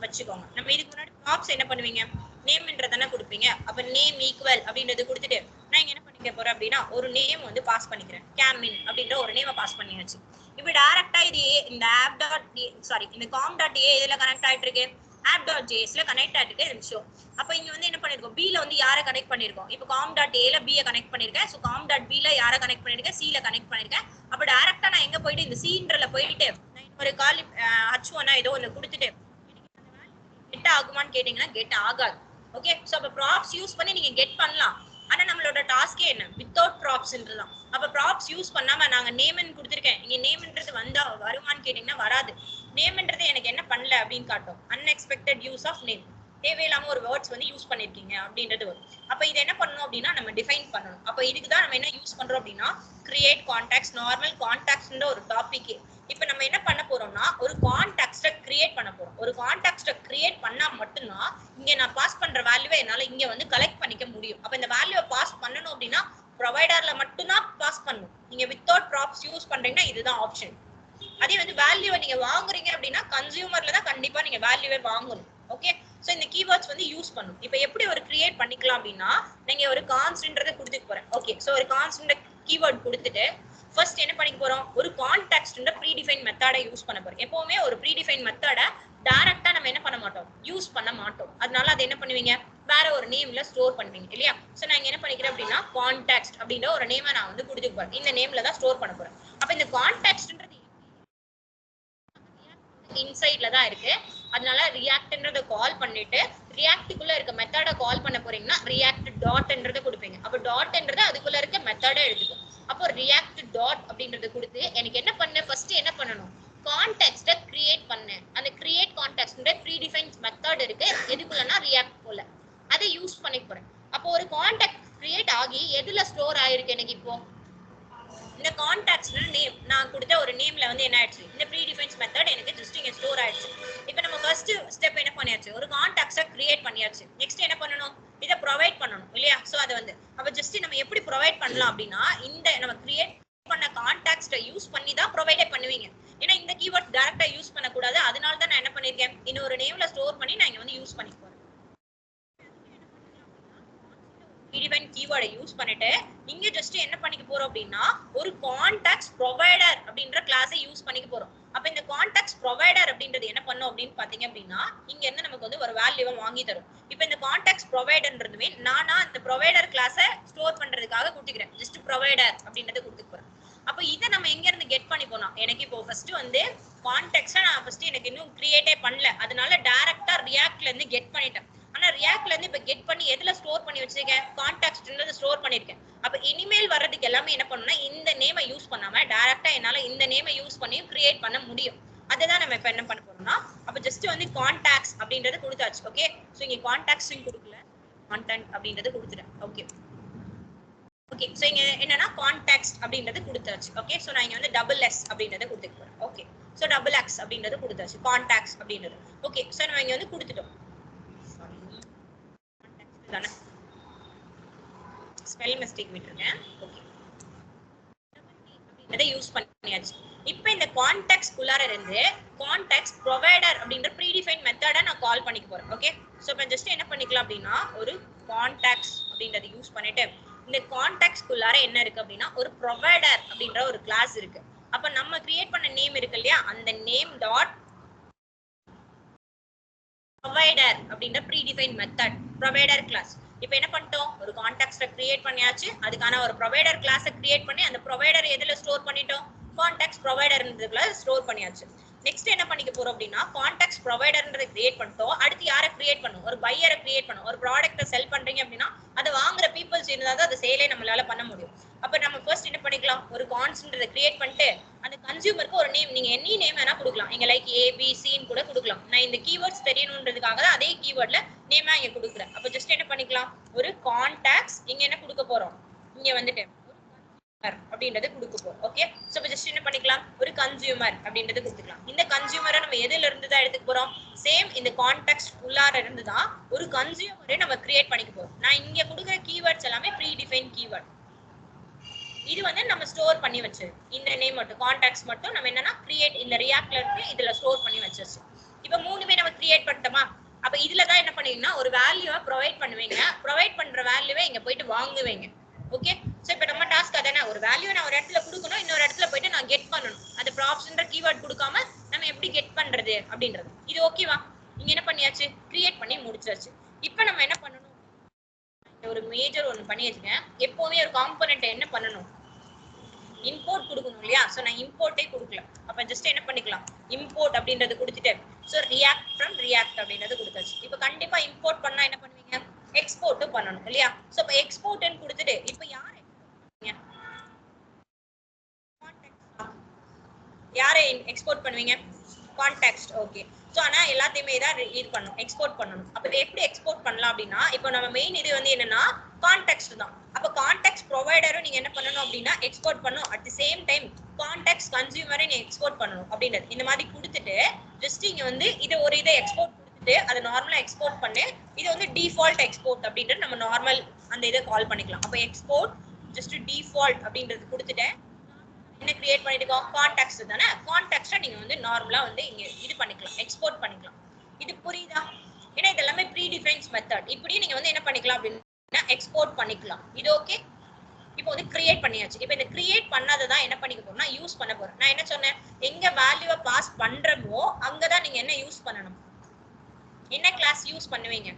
வச்சுக்கோங்க. நம்ம இதுக்கு முன்னாடி ப்ராப்ஸ் என்ன பண்ணுவீங்க நேம்ன்றதானே கொடுப்பீங்க. அப்ப நேம் ஈக்குவல் அப்படின்றது கொடுத்துட்டு நான் இங்க என்ன பண்ணிக்க போறேன் அப்படின்னா ஒரு நேம் வந்து பாஸ் பண்ணிக்கிறேன். கேமின் அப்படின்ற ஒரு நேமை பாஸ் பண்ணியாச்சு. இப்போ டைரக்டா இது இந்த ஆப் டாட் சாரி இந்த com.a இதுல கனெக்ட் ஆயிட்டு இருக்கு. app.jsல கனெக்ட் ஆயிட்டு இருந்துச்சு. அப்ப இங்க வந்து என்ன பண்ணிருக்கோம், b ல வந்து யாரை கனெக்ட் பண்ணிருக்கோம், இப்போ com.a ல b ய கனெக்ட் பண்ணிருக்கேன். சோ com.b ல யாரை கனெக்ட் பண்ணிருக்கேன், c ல கனெக்ட் பண்ணிருக்கேன். அப்ப டைரக்டா நான் எங்க போயிட்டு இந்த c-ன்றல போயிட்டு நான் ஒரு கால் h1 ஏதோ ஒன்னு கொடுத்துட்டு கெட் ஆகுமான்னு கேட்டீங்கன்னா கெட் ஆகாது. ஓகே, சோ அப்ப ப்ராப்ஸ் யூஸ் பண்ணி நீங்க கெட் பண்ணலாம். ஆனா நம்மளோட டாஸ்கே என்ன, வித்தவுட் ப்ராப்ஸ்ன்றதுதான். அப்ப ப்ராப்ஸ் யூஸ் பண்ணாம நாங்க நேம்னு கொடுத்திருக்கேன், இங்க நேம்ன்றது வந்தா வருமான்னு கேட்டீங்கன்னா வராது. நேம்ன்றது எனக்கு என்ன பண்ணல அப்படின்னு காட்டும். அன்எக்ஸ்பெக்டட் யூஸ் ஆஃப் நேம், தேவையில்லாம ஒரு வேர்ட்ஸ் வந்து யூஸ் பண்ணிருக்கீங்க அப்படின்றது வரும். அப்ப இது என்ன பண்ணணும் அப்படின்னா நம்ம டிஃபைன் பண்ணணும். அப்ப இதுக்கு தான் நம்ம என்ன யூஸ் பண்றோம் அப்படின்னா கிரியேட் கான்டாக்ட்ஸ், நார்மல் கான்டாக்ட்ஸ்ன்ற ஒரு டாபிக். இப்ப நம்ம என்ன பண்ண போறோம்னா ஒரு கான்டாக்ட்ஸ கிரியேட் பண்ண போறோம். ஒரு கான்டாக்ட்ஸ கிரியேட் பண்ணா மட்டும்தான் இங்க நான் பாஸ் பண்ற வேல்யூவை என்னால இங்க வந்து கலெக்ட் பண்ணிக்க முடியும். அப்ப இந்த வேல்யூவை பாஸ் பண்ணணும் அப்படின்னா ப்ரொவைடர்ல மட்டும்தான் பாஸ் பண்ணணும். நீங்க வித்தவுட் ப்ராப்ஸ் யூஸ் பண்றீங்கன்னா இதுதான் ஆப்ஷன். அதே வந்து வேல்யூவை நீங்க வாங்குறீங்க அப்படின்னா கன்சியூமர்ல தான் கண்டிப்பா நீங்க வேல்யூவை வாங்கணும். ஓகே, சோ இந்த கீவேர்ட்ஸ் வந்து யூஸ் பண்ணணும். இப்போ எப்படி ஒரு கிரியேட் பண்ணிக்கலாம் அப்படின்னா நீங்க ஒரு கான்ஸ்டன்ட்றதை கொடுத்துட்டு போறேன். ஓகே, சோ ஒரு கான்ஸ்டன்ட் கீவேர்ட் கொடுத்துட்டு ஃபர்ஸ்ட் என்ன பண்ணிக்க போறோம், ஒரு கான்டெக்ஸ்ட்ன்ற ப்ரீடிஃபைன் மெத்தடை யூஸ் பண்ண போறோம். எப்பவுமே ஒரு ப்ரீடிஃபைன் மெத்தடை டைரக்டா நம்ம என்ன பண்ண மாட்டோம், யூஸ் பண்ண மாட்டோம். அதனால அதை என்ன பண்ணுவீங்க, வேற ஒரு நேம்ல ஸ்டோர் பண்ணுவீங்க இல்லையா. சோ நான் என்ன பண்ணிக்கிறேன் அப்படின்னா கான்டெக்ஸ்ட் அப்படின்ற ஒரு நேமை நான் வந்து கொடுத்துட்டு போறேன். இந்த நேம்ல தான் ஸ்டோர் பண்ண போறேன். அப்ப இந்த கான்டெக்ஸ்ட்ன்றது இன்சைட்ல தான் இருக்கு. அதனால ரியாக்ட்ன்றத கால் பண்ணிட்டு ரியாக்ட்டுக்குள்ள இருக்க மெத்தட கால் பண்ண போறீங்கன்னா ரியாக்ட் டாட்ன்றத கொடுப்பீங்க. அப்ப டாட்ன்றது அதுக்குள்ள இருக்க மெத்தட எடுத்துக்கும். அப்போ ரியாக்ட் டாட் அப்படின்றத கொடுத்து எனக்கு என்ன பண்ண, ஃபர்ஸ்ட் என்ன பண்ணணும், கான்டெக்ஸ்ட கிரியேட் பண்ணேன். அந்த கிரியேட் கான்டெக்ஸ்ட்ன்ற ப்ரீடிஃபைன்ட் மெத்தட் இருக்கு எதுக்குள்ளனா ரியாக்ட் போல, அதை யூஸ் பண்ணிக்க போறேன். அப்போ ஒரு கான்டெக்ட் கிரியேட் ஆகி எதுல ஸ்டோர் ஆயிருக்கு எனக்கு, இப்போ இந்த கான்டாக்ட்ஸ்ல நேம் நான் கொடுத்த ஒரு நேம்ல வந்து என்ன ஆயிடுச்சு, இந்த ப்ரீடிஃபைன்ஸ் மெத்தட் எனக்கு ஜஸ்ட் இங்க ஸ்டோர் ஆயிடுச்சு. இப்போ நம்ம ஃபர்ஸ்ட் ஸ்டெப் என்ன பண்ணியாச்சு, ஒரு கான்டாக்ட்ஸை கிரியேட் பண்ணியாச்சு. நெக்ஸ்ட் என்ன பண்ணணும், இதை ப்ரொவைட் பண்ணணும் இல்லையா. சோ அது வந்து அப்ப ஜஸ்ட் நம்ம எப்படி ப்ரொவைட் பண்ணலாம் அப்படின்னா இந்த நம்ம கிரியேட் பண்ண கான்டாக்ட்ஸை யூஸ் பண்ணி தான் ப்ரொவைடே பண்ணுவீங்க. ஏன்னா இந்த கீவேர்ட் டைரக்டா யூஸ் பண்ணக்கூடாது. அதனால தான் நான் என்ன பண்ணிருக்கேன், இன்னொரு நேம்ல ஸ்டோர் பண்ணி நான் இங்க வந்து யூஸ் பண்ணி போறேன். ப்ரீடிஃபைன் கீவேர்டை யூஸ் பண்ணிட்டு இங்க ஜஸ்ட் என்ன பண்ணிக்க போறோம் அப்படின்னா ஒரு கான்டாக்ட்ஸ் ப்ரொவைடர் அப்படின்ற கிளாஸை யூஸ் பண்ணிக்க போறோம். அப்ப இந்த கான்டாக்ட்ஸ் ப்ரொவைடர் அப்படின்றது என்ன பண்ணும் அப்படின்னு பாத்தீங்க அப்படின்னா இங்க இருந்து நமக்கு வந்து ஒரு வேல்யூவை வாங்கி தரும். இப்போ இந்த கான்டாக்ட்ஸ் ப்ரொவைடர்ன்றதுமே நானா இந்த ப்ரொவைடர் கிளாஸை ஸ்டோர் பண்றதுக்காக கொடுத்துக்கிறேன். ஜஸ்ட் ப்ரொவைடர் அப்படின்றத கொடுத்துக்க போறேன். அப்ப இதை நம்ம எங்க இருந்து கெட் பண்ணி போனோம், எனக்கு இப்போ ஃபர்ஸ்ட் வந்து கான்டாக்ட்ஸை நான் ஃபர்ஸ்ட் எனக்கு இன்னும் கிரியேட்டே பண்ணல. அதனால டைரக்டா ரியாக்ட்ல இருந்து கெட் பண்ணிட்டேன். ஆனா ரியாக்ட்ல இருந்து இப்ப கெட் பண்ணி எதுல ஸ்டோர் பண்ணி வச்சிருக்கேன், கான்டாக்ட்ஸ்ன்றத ஸ்டோர் பண்ணிருக்கேன். அப்ப இனிமேல் வர்றதுக்கு எல்லாமே என்ன பண்ணணும்னா இந்த நேமை யூஸ் பண்ணாம டைரக்டா என்னால இந்த நேமை யூஸ் பண்ணி கிரியேட் பண்ண முடியும். அதுதான் நம்ம இப்ப என்ன பண்ண போறோம்னா அப்ப ஜஸ்ட் வந்து கான்டாக்ட்ஸ் அப்படின்றது கொடுத்தாச்சு. ஓகே, சோ இங்க கான்டாக்ட்ஸ் கொடுக்கல, கான்டென்ட் அப்படின்றது கொடுத்துட்டேன். ஓகே ஓகே, சோ இங்க என்னன்னா கான்டாக்ட்ஸ் அப்படின்றது கொடுத்தாச்சு. ஓகே, சோ நான் இங்க வந்து டபுள் எஸ் அப்படின்றத கொடுத்துக்க போறேன். ஓகே, சோ டபுள் எக்ஸ் அப்படின்றது கொடுத்தாச்சு, கான்டாக்ட்ஸ் அப்படின்றது. ஓகே, சோ நம்ம இங்க வந்து கொடுத்துட்டோம். ஸ்பெல் மிஸ்டேக் விட்டுருக்கேன். ஓகே, இதை யூஸ் பண்ணியாச்சு. இப்போ இந்த கான்டாக்ட்ஸ் குள்ளார இருந்து கான்டாக்ட்ஸ் ப்ரொவைடர் அப்படின்ற ப்ரீடிஃபைன் மெத்தடை நான் கால் பண்ணிக்க போறேன். ஓகே, சோ இப்போ ஜஸ்ட் என்ன பண்ணிக்கலாம் அப்படின்னா ஒரு கான்டாக்ட்ஸ் அப்படின்றத யூஸ் பண்ணிட்டு இந்த கான்டாக்ட்ஸ் குள்ளார என்ன இருக்கு அப்படின்னா ஒரு ப்ரொவைடர் அப்படின்ற ஒரு கிளாஸ் இருக்கு. அப்ப நம்ம கிரியேட் பண்ண நேம் இருக்கு இல்லையா, அந்த நேம் டாட் ப்ரொவைடர் அப்படின்ற ப்ரீடிஃபைன் மெத்தட் ப்ரொவைடர் கிளாஸ். இப்போ என்ன பண்ணிட்டோம், ஒரு கான்டாக்ட்ஸை கிரியேட் பண்ணியாச்சு. அதுக்கான ஒரு ப்ரொவைடர் கிளாஸை கிரியேட் பண்ணி அந்த ப்ரொவைடர் எதுல ஸ்டோர் பண்ணிட்டோம், கான்டாக்ட்ஸ் ப்ரொவைடர்ன்றதுக்குள்ள ஸ்டோர் பண்ணியாச்சு. நெக்ஸ்ட் என்ன பண்ணிக்க போறோம் அப்படின்னா கான்டாக்ட்ஸ் ப்ரொவைடர்ன்றதை கிரியேட் பண்ணிட்டோம். அடுத்து யாரை கிரியேட் பண்ணும், ஒரு பையரை கிரியேட் பண்ணும். ஒரு ப்ராடக்ட்டை செல் பண்றீங்க அப்படின்னா அதை வாங்குற பீப்புள்ஸ் இருந்தா தான் அதை சேலே நம்மளால பண்ண முடியும். அப்ப நம்ம ஃபர்ஸ்ட் என்ன பண்ணிக்கலாம், ஒரு கான்ஸ்டன்ட் கிரியேட் பண்ணிட்டு அந்த கன்சியூமருக்கு ஒரு நேம், நீங்க எனி நேம் வேணா கொடுக்கலாம். இங்க லைக் ஏ பி சின்னு கூட கொடுக்கலாம். நான் இந்த கீவேர்ட்ஸ் தெரியணுன்றதுக்காக தான் அதே கீவேர்ட்ல நேமா இங்க கொடுக்குறேன். அப்ப ஜஸ்ட் என்ன பண்ணிக்கலாம், ஒரு கான்டாக்ட்ஸ் இங்க என்ன கொடுக்க போறோம், இங்க வந்துட்டு அப்படின்றது கொடுக்க போறோம். ஓகே, சோ ஜஸ்ட் என்ன பண்ணிக்கலாம், ஒரு கன்சியூமர் அப்படின்றது கொடுத்துக்கலாம். இந்த கன்சியூமரை நம்ம எதுல இருந்து தான் எடுத்துக்க போறோம், சேம் இந்த கான்டெக்ஸ்ட் உள்ளார இருந்து தான் ஒரு கன்சியூமரை நம்ம கிரியேட் பண்ணிக்க போறோம். நான் இங்க கொடுக்குற கீவேர்ட்ஸ் எல்லாமே ப்ரீ டிஃபைன் கீவேர்ட். இது வந்து நம்ம ஸ்டோர் பண்ணி வச்சு இந்த நேம் மட்டும் கான்டாக்ட்ஸ் மட்டும் நம்ம என்னன்னா கிரியேட் இந்த ரியாக்ட்ல இருந்து இதுல ஸ்டோர் பண்ணி வச்சிருச்சு. இப்போ மூணுமே நம்ம கிரியேட் பண்ணிட்டோமா. அப்ப இதுல தான் என்ன பண்ணுவீங்கன்னா ஒரு வேல்யூவை ப்ரொவைட் பண்ணுவீங்க. ப்ரொவைட் பண்ற வேல்யூவை இங்க போயிட்டு வாங்குவீங்க. ஓகே, சோ இப்போ நம்ம டாஸ்க் அதானே, ஒரு வேல்யூ நான் ஒரு இடத்துல கொடுக்கணும், இன்னொரு இடத்துல போயிட்டு நான் கெட் பண்ணணும். அது ப்ராப்ஸ்ன்ற கீவேர்ட் கொடுக்காம நம்ம எப்படி கெட் பண்றது அப்படின்றது. இது ஓகேவா? இங்க என்ன பண்ணியாச்சு, கிரியேட் பண்ணி முடிச்சாச்சு. இப்போ நம்ம என்ன பண்ணணும், ஒரு மேஜர் ஒன்னு பண்ணி வச்சுக்கேன். எப்பவுமே ஒரு காம்போனன்ட் என்ன பண்ணணும், இம்போர்ட் கொடுக்கணும் இல்லையா? சோ நான் இம்போர்ட்டே கொடுக்கல. அப்ப ஜஸ்ட் என்ன பண்ணிக்கலாம், இம்போர்ட் அப்படின்றது கொடுத்துட்டு சோ ரியாக்ட் ஃப்ரம் ரியாக்ட் அப்படின்றது கொடுத்தாச்சு. இப்போ கண்டிப்பா இம்போர்ட் பண்ணா என்ன பண்ணுவீங்க, எக்ஸ்போர்ட்டும் பண்ணணும் இல்லையா? சோ இப்போ எக்ஸ்போர்ட்னு கொடுத்துட்டு இப்போ யாரை எக்ஸ்போர்ட் பண்ணுவீங்க, கான்டெக்ஸ்ட். ஓகே, சோ ஆனா எல்லாத்தையுமே தான் இது பண்ணணும், எக்ஸ்போர்ட் பண்ணணும். அப்ப இதை எப்படி எக்ஸ்போர்ட் பண்ணலாம் அப்படின்னா, இப்போ நம்ம மெயின் இது வந்து என்னன்னா கான்டெக்ஸ்ட் தான். அப்ப கான்டெக்ஸ்ட் ப்ரொவைடரும் நீங்க என்ன பண்ணணும் அப்படின்னா எக்ஸ்போர்ட் பண்ணணும். At the same time context கன்சியூமரை நீங்க எக்ஸ்போர்ட் பண்ணணும் அப்படின்றது இந்த மாதிரி கொடுத்துட்டு ஜஸ்ட் இங்க வந்து இது ஒரு இதை எக்ஸ்போர்ட் கொடுத்துட்டு அதை நார்மலா எக்ஸ்போர்ட் பண்ணு. இது வந்து டிஃபால்ட் எக்ஸ்போர்ட் அப்படின்றது நம்ம நார்மல் அந்த இதை கால் பண்ணிக்கலாம். அப்ப எக்ஸ்போர்ட் ஜஸ்ட் டிஃபால்ட் அப்படின்றது கொடுத்துட்டு என்ன கிரியேட் பண்ணிருக்கோம், கான்டெக்ஸ்ட் தானே. கான்டெக்ஸ்ட நீங்க வந்து நார்மலா வந்து இங்க இது பண்ணிக்கலாம், எக்ஸ்போர்ட் பண்ணிக்கலாம். இது புரியுதா? ஏன்னா இது எல்லாமே ப்ரீ டிஃபைன்ஸ் மெத்தட். இப்படி நீங்க வந்து என்ன பண்ணிக்கலாம் அப்படின்னா எக்ஸ்போர்ட் பண்ணிக்கலாம். இது ஓகே. இப்போ வந்து கிரியேட் பண்ணியாச்சு. இப்போ இந்த கிரியேட் பண்ணதை தான் என்ன பண்ணிக்க போறோம்னா யூஸ் பண்ண போறோம். நான் என்ன சொன்னேன், எங்க வேல்யூவை பாஸ் பண்றமோ அங்கதான் நீங்க என்ன யூஸ் பண்ணணும், என்ன கிளாஸ் யூஸ் பண்ணுவீங்க,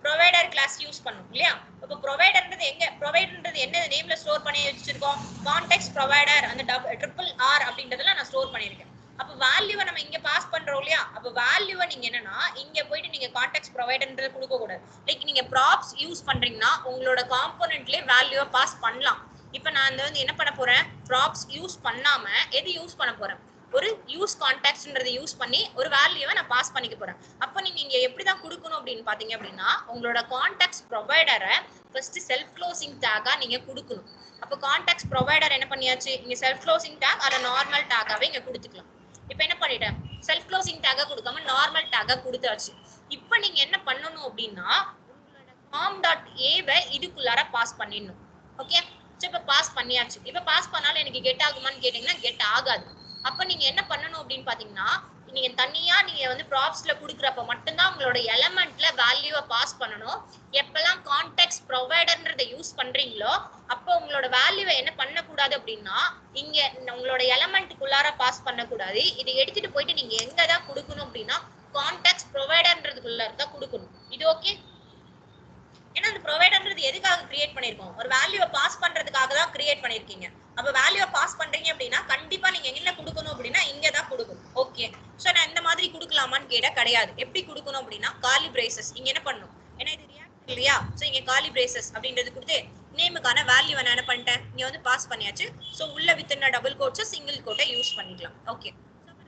ப்ரொவைடர் கிளாஸ் யூஸ் பண்ணும் இல்லையா? இப்போ ப்ரொவைடர்ன்றது எங்க, ப்ரொவைடர்ன்றது என்ன நேம்ல ஸ்டோர் பண்ணி வச்சிருக்கோம், கான்டெக்ஸ்ட் ப்ரொவைடர் அந்த RRR அப்படின்றதுல நான் ஸ்டோர் பண்ணிருக்கேன். அப்ப வேல்யூவை நம்ம இங்க பாஸ் பண்றோம் இல்லையா? அப்ப வேல்யூவை நீங்க என்னன்னா இங்க போயிட்டு நீங்க கான்டெக்ஸ்ட் ப்ரொவைடர்ன்றது கொடுக்க கூடாது. லைக் நீங்க ப்ராப்ஸ் யூஸ் பண்றீங்கன்னா உங்களோட காம்போனன்ட்லயே வேல்யூவை பாஸ் பண்ணலாம். இப்ப நான் வந்து என்ன பண்ண போறேன், ப்ராப்ஸ் யூஸ் பண்ணாம எது யூஸ் பண்ண போறேன், ஒரு யூஸ் கான்டெக்ஸ்ட்ன்றதை யூஸ் பண்ணி ஒரு வேல்யூவை நான் பாஸ் பண்ணிக்க போறேன். அப்ப நீங்க இங்க எப்படிதான் கொடுக்கணும் அப்படின்னு பாத்தீங்க அப்படின்னா உங்களோட கான்டெக்ஸ்ட் ப்ரொவைடரை ஃபர்ஸ்ட் செல்ஃப் க்ளோசிங் டேகா நீங்க கொடுக்கணும். அப்ப கான்டெக்ஸ்ட் ப்ரொவைடர் என்ன பண்ணியாச்சு, இங்க செல்ஃப் க்ளோசிங் டேக் அதை நார்மல் டேகாவே இங்க கொடுத்துக்கலாம். இப்போ என்ன பண்ணிட்டேன், செல்ஃப் க்ளோசிங் டேகா கொடுக்காம நார்மல் டேகா கொடுத்தாச்சு. இப்போ நீங்க என்ன பண்ணணும் அப்படின்னா உங்களோட com.a-வை இதுக்குள்ளார பாஸ் பண்ணிடணும். ஓகே, சோ இப்போ பாஸ் பண்ணியாச்சு. இப்போ பாஸ் பண்ணாலும் எனக்கு கெட் ஆகுமான்னு கேட்டீங்கன்னா கெட் ஆகாது. அப்ப நீங்க என்ன பண்ணணும் அப்படின்னு பாத்தீங்கன்னா நீங்க தனியா நீங்க வந்து ப்ராப்ஸ்ல குடுக்குறப்ப மட்டும்தான் உங்களோட எலமெண்ட்ல வேல்யூவை பாஸ் பண்ணணும். எப்பெல்லாம் கான்டெக்ஸ்ட் ப்ரொவைடர்ன்றதை யூஸ் பண்றீங்களோ அப்போ உங்களோட வேல்யூவை என்ன பண்ணக்கூடாது அப்படின்னா இங்க உங்களோட எலமெண்ட்டுக்குள்ளார பாஸ் பண்ணக்கூடாது. இதை எடுத்துட்டு போயிட்டு நீங்க எங்க தான் கொடுக்கணும் அப்படின்னா கான்டெக்ஸ்ட் ப்ரொவைடர்ன்றதுக்குள்ள தான் கொடுக்கணும். இது ஓகே? ஏன்னா அந்த ப்ரொவைடர்ன்றது எதுக்காக கிரியேட் பண்ணிருக்கோம், ஒரு வேல்யூவை பாஸ் பண்றதுக்காக தான் கிரியேட் பண்ணிருக்கீங்க. அப்ப வேல்யூவை பாஸ் பண்றீங்க அப்படின்னா கண்டிப்பா நீங்க என்ன கொடுக்கணும் அப்படின்னா இங்க தான் கொடுக்கணும். ஓகே, சோ நான் இந்த மாதிரி கொடுக்கலாமான்னு கேட்டா கிடையாது. எப்படி கொடுக்கணும் அப்படின்னா காலி பிரேசஸ் இங்க என்ன பண்ணணும், ஏன்னா இது ரியாக்ட் இல்லையா? சோ இங்க காலி பிரேசஸ் அப்படின்றது கொடுத்து நேமுக்கான வேல்யூ நான் என்ன பண்ணிட்டேன் இங்க வந்து பாஸ் பண்ணியாச்சு. சோ உள்ள வித்தின் டபுள் கோட்ஸ் சிங்கிள் கோட்டை யூஸ் பண்ணிக்கலாம். ஓகே,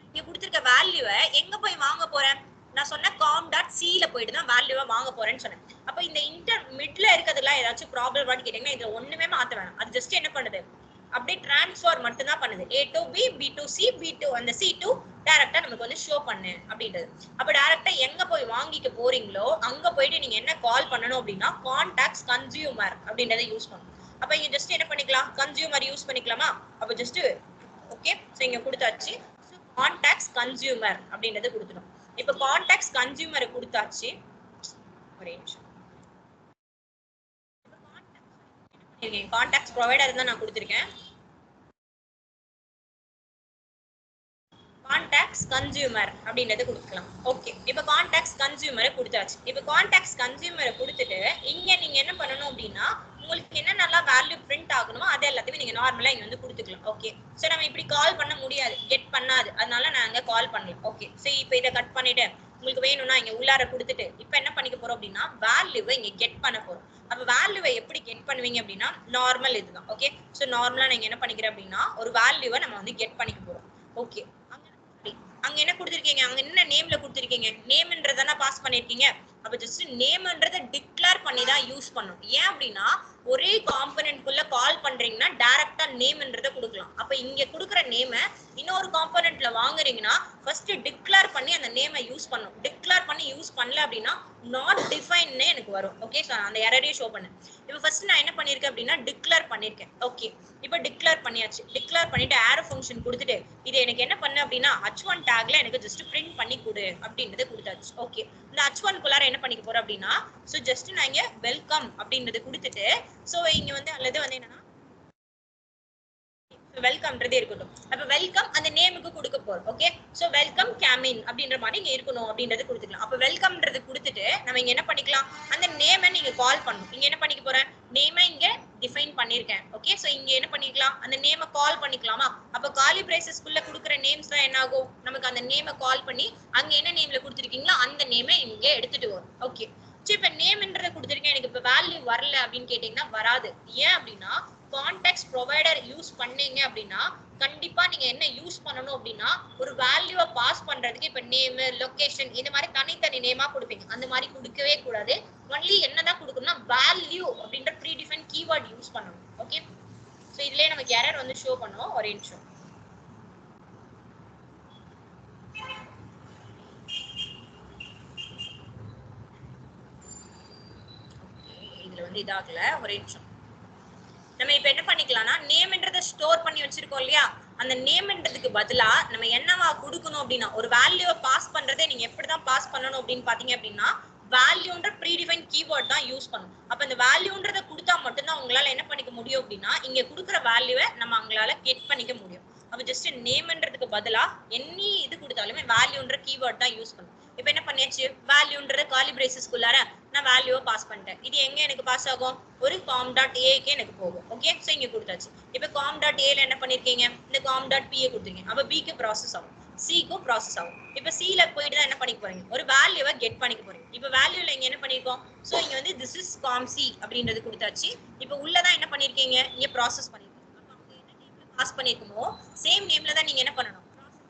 இங்க கொடுத்திருக்க வேல்யூவை எங்க போய் வாங்க போறேன், நான் சொன்ன com.c-ல போயிட்டு தான் வேல்யூவை வாங்க போறேன்னு சொன்னேன். அப்ப இந்த இன்டர் மிட்ல இருக்கிறதுலாம் ஏதாச்சும் ப்ராப்ளமான்னு கேட்டீங்கன்னா இதுல ஒண்ணுமே மாத்த வேணாம். அது ஜஸ்ட் என்ன பண்ணுது, அப்படியே டிரான்ஸ்ஃபர் மட்டும் தான் பண்ணுது. A to B, B to C, B to அந்த C to டைரக்டா நமக்கு வந்து ஷோ பண்ணு அப்படின்றது. அப்ப டைரக்டா எங்க போய் வாங்கிக்க போறீங்களோ அங்க போயிட்டு நீங்க என்ன கால் பண்ணணும் அப்படின்னா கான்டாக்ட்ஸ் கன்சியூமர் அப்படின்றத யூஸ் பண்ணணும். அப்ப இங்க ஜஸ்ட் என்ன பண்ணிக்கலாம், கன்சியூமர் யூஸ் பண்ணிக்கலாமா? அப்ப ஜஸ்ட் ஓகே, சோ இங்க கொடுத்தாச்சு. கான்டாக்ட்ஸ் கன்சியூமர் அப்படின்றத கொடுத்துடும். இப்ப கான்டாக்ட்ஸ் கன்சியூமரை கொடுத்தாச்சு. ஒரே நிமிஷம், கான்டாக்ட்ஸ் ப்ரொவைடர் தான் நான் கொடுத்திருக்கேன். கான்டாக்ட்ஸ் கன்சியூமர் அப்படின்றது கொடுக்கலாம். ஓகே, இப்போ கான்டாக்ட்ஸ் கன்சியூமரை கொடுத்தாச்சு. இப்போ கான்டாக்ட்ஸ் கன்சியூமரை கொடுத்துட்டு இங்க நீங்க என்ன பண்ணணும் அப்படின்னா உங்களுக்கு என்ன நல்லா வேல்யூ பிரிண்ட் ஆகணுமோ அது எல்லாத்தையுமே நீங்க நார்மலா இங்க வந்து கொடுத்துக்கலாம். ஓகே, சோ நம்ம இப்படி கால் பண்ண முடியாது, கெட் பண்ணாது, அதனால நான் அங்க கால் பண்ணல. ஓகே, சரி இப்போ இதை கட் பண்ணிட்டு உங்களுக்கு வேணும்னா இங்க உள்ளார கொடுத்துட்டு இப்போ என்ன பண்ணிக்க போறோம் அப்படின்னா வேல்யூவை இங்க கெட் பண்ண போறோம். அப்ப வேல்யூவை எப்படி கெட் பண்ணுவீங்க அப்படின்னா நார்மல் இதுதான். ஓகே, சோ நார்மலா நீங்க என்ன பண்ணிக்கிறேன் அப்படின்னா ஒரு வேல்யூவை நம்ம வந்து கெட் பண்ணிக்க போறோம். ஓகே, அங்க என்ன கொடுத்திருக்கீங்க, அங்க என்ன நேம்ல கொடுத்திருக்கீங்க, நேம்ன்றதான பாஸ் பண்ணிருக்கீங்க. அப்ப ஜஸ்ட் நேம்ன்றதை டிக்ளேர் பண்ணி தான் யூஸ் பண்ணும். ஏன் அப்படின்னா ஒரே காம்போனன்ட்குள்ள கால் பண்றீங்கன்னா டைரக்டா நேம்ன்றதை கொடுக்கலாம். அப்ப இங்க கொடுக்குற நேமை இன்னொரு காம்போனன்ட்ல வாங்குறீங்கன்னா ஃபர்ஸ்ட் டிக்ளேர் பண்ணி அந்த நேமை யூஸ் பண்ணும். டிக்ளேர் பண்ணி யூஸ் பண்ணல அப்படின்னா நாட் டிஃபைன்னு எனக்கு வரும். ஓகே, ஸோ அந்த எரரையும் ஷோ பண்ணு. இப்போ ஃபர்ஸ்ட் நான் என்ன பண்ணிருக்கேன் அப்படின்னா டிக்ளேர் பண்ணிருக்கேன். ஓகே, இப்போ டிக்ளேர் பண்ணியாச்சு. டிக்ளேர் பண்ணிட்டு ஆரோ ஃபங்க்ஷன் கொடுத்துட்டு இது எனக்கு என்ன பண்ணு அப்படின்னா h1 டேக்ல எனக்கு ஜஸ்ட் பிரிண்ட் பண்ணி கொடு அப்படின்றத கொடுத்தாச்சு. ஓகே, இந்த h1 குள்ளார என்ன பண்ணிக்க போறேன் அப்படின்னா ஸோ ஜஸ்ட் நான் இங்க வெல்கம் அப்படின்றத கொடுத்துட்டு ஸோ இங்க வந்து அல்லது வந்து என்னன்னா வெல்கம்ன்றதே இருக்கட்டும். அப்ப வெல்கம் அந்த நேமுக்கு கொடுக்க போறோம். ஓகே, சோ வெல்கம் கேமின் அப்படின்ற மாதிரி இங்க இருக்கணும் அப்படின்றது கொடுத்துக்கலாம். அப்ப வெல்கம்ன்றது கொடுத்துட்டு நம்ம இங்க என்ன பண்ணிக்கலாம், அந்த நேமை நீங்க கால் பண்ணணும். இங்க என்ன பண்ணிக்க போறேன், நேமை இங்க டிஃபைன் பண்ணிருக்கேன். ஓகே, சோ இங்க என்ன பண்ணிக்கலாம், அந்த நேமை கால் பண்ணிக்கலாமா. அப்ப காலி பிரேசஸ்க்குள்ள கொடுக்குற நேம்ஸ் தான் என்ன ஆகும், நமக்கு அந்த நேமை கால் பண்ணி அங்க என்ன நேம்ல கொடுத்துருக்கீங்களோ அந்த நேமை இங்க எடுத்துட்டு வரும். ஓகே, சரி இப்ப நேம்ன்றதை கொடுத்துருக்கேன், எனக்கு இப்ப வேல்யூ வரல அப்படின்னு கேட்டீங்கன்னா வராது. ஏன் அப்படின்னா கான்டெக்ஸ்ட் ப்ரொவைடர் யூஸ் பண்ணீங்க அப்படின்னா கண்டிப்பா நீங்க என்ன யூஸ் பண்ணணும் அப்படின்னா ஒரு வேல்யூவை பாஸ் பண்றதுக்கு இப்ப நேம் லொகேஷன் இந்த மாதிரி தனித்தனி நேமா கொடுப்பீங்க. அந்த மாதிரி கொடுக்கவே கூடாது. ஒன்லி என்னதான் கொடுக்கணும்னா வேல்யூ அப்படின்ற ப்ரீ டிஃபைன் கீவேர்ட் யூஸ் பண்ணணும். ஓகே, சோ இதுலயே நமக்கு எரர் வந்து ஷோ பண்ணுவோம். ஒரே நிமிஷம். இதுல வந்து இதாகல, ஒரே நிமிஷம். நம்ம இப்ப என்ன பண்ணிக்கலாம்னா நேம்ன்றதை ஸ்டோர் பண்ணி வச்சிருக்கோம் இல்லையா, அந்த நேம்ன்றதுக்கு பதிலா நம்ம என்னவா கொடுக்கணும் அப்படின்னா ஒரு வேல்யூவை பாஸ் பண்றதே நீங்க எப்படிதான் பாஸ் பண்ணணும் அப்படின்னு பாத்தீங்க அப்படின்னா வேல்யூன்ற ப்ரீடிஃபைன் கீவேர்ட் தான் யூஸ் பண்ணணும். அப்ப இந்த வேல்யூன்றதை கொடுத்தா மட்டும்தான் உங்களால என்ன பண்ணிக்க முடியும் அப்படின்னா இங்க கொடுக்குற வேல்யூவை நம்ம அவங்களால கெட் பண்ணிக்க முடியும். அப்ப ஜஸ்ட் நேம்ன்றதுக்கு பதிலா என்னி இது கொடுத்தாலுமே வேல்யூன்ற கீவேர்ட் தான் யூஸ் பண்ணணும். இப்ப என்ன பண்ணியாச்சு, வேல்யூன்றத காலி பிரேசஸ்க்குள்ளார நான் வேல்யூவை பாஸ் பண்ணிட்டேன். இது எங்க எனக்கு பாஸ் ஆகும், ஒரு com.a எனக்கு போகும். ஓகே, சோ இங்க கொடுத்தாச்சு. இப்ப com.a ல என்ன பண்ணிருக்கீங்க, இந்த com.p கொடுத்துருக்கீங்க. அப்ப b க்கு ப்ராசஸ் ஆகும், c க்கு ப்ராசஸ் ஆகும். இப்ப c ல போயிட்டு தான் என்ன பண்ணிக்க போறீங்க, ஒரு வேல்யூவை கெட் பண்ணிக்க போறீங்க. இப்ப வேல்யூல இங்க என்ன பண்ணிருக்கோம், சோ இங்க வந்து this is com.c அப்படின்றது கொடுத்தாச்சு. இப்ப உள்ளதான் என்ன பண்ணிருக்கீங்க, இங்க ப்ராசஸ் பண்ணிருக்கீங்க. பாஸ் பண்ணிருக்கோமோ சேம் நேம்ல தான் நீங்க என்ன பண்ணணும்,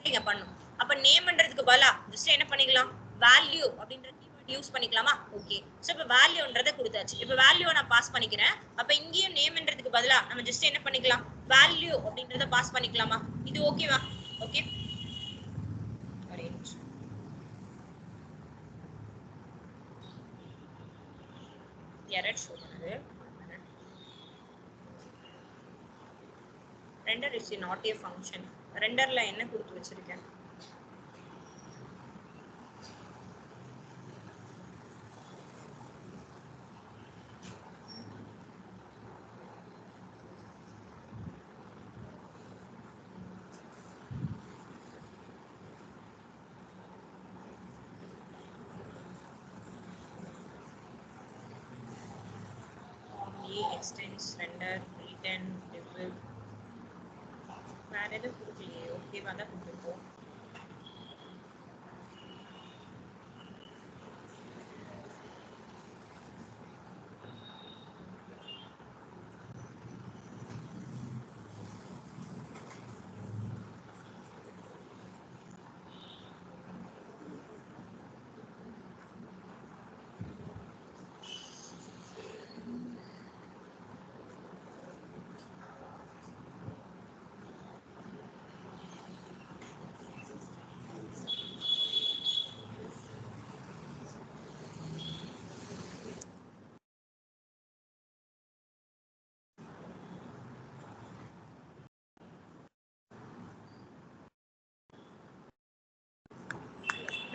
நீங்க பண்ணணும். அப்ப நேம்ன்றதுக்கு பதிலா ஜஸ்ட் என்ன பண்ணிக்கலாம், வேல்யூ அப்படின்ற கீவேர்ட் யூஸ் பண்ணிக்கலாமா. ஓகே, சோ இப்ப வேல்யூன்றதை கொடுத்தாச்சு. இப்ப வேல்யூவை நான் பாஸ் பண்ணிக்கிறேன். அப்ப இங்கேயும் நேம்ன்றதுக்கு பதிலா நம்ம ஜஸ்ட் என்ன பண்ணிக்கலாம், வேல்யூ அப்படின்றத பாஸ் பண்ணிக்கலாமா. இது ஓகேவா. ஓகே, எரர் ஷோ பண்ணுது. render is not a function. renderல என்ன கொடுத்து வச்சிருக்கேன், extends render return div வேற எதுவும் கொடுக்கலையே. ஓகேவா தான் கொடுத்துருக்கோம்.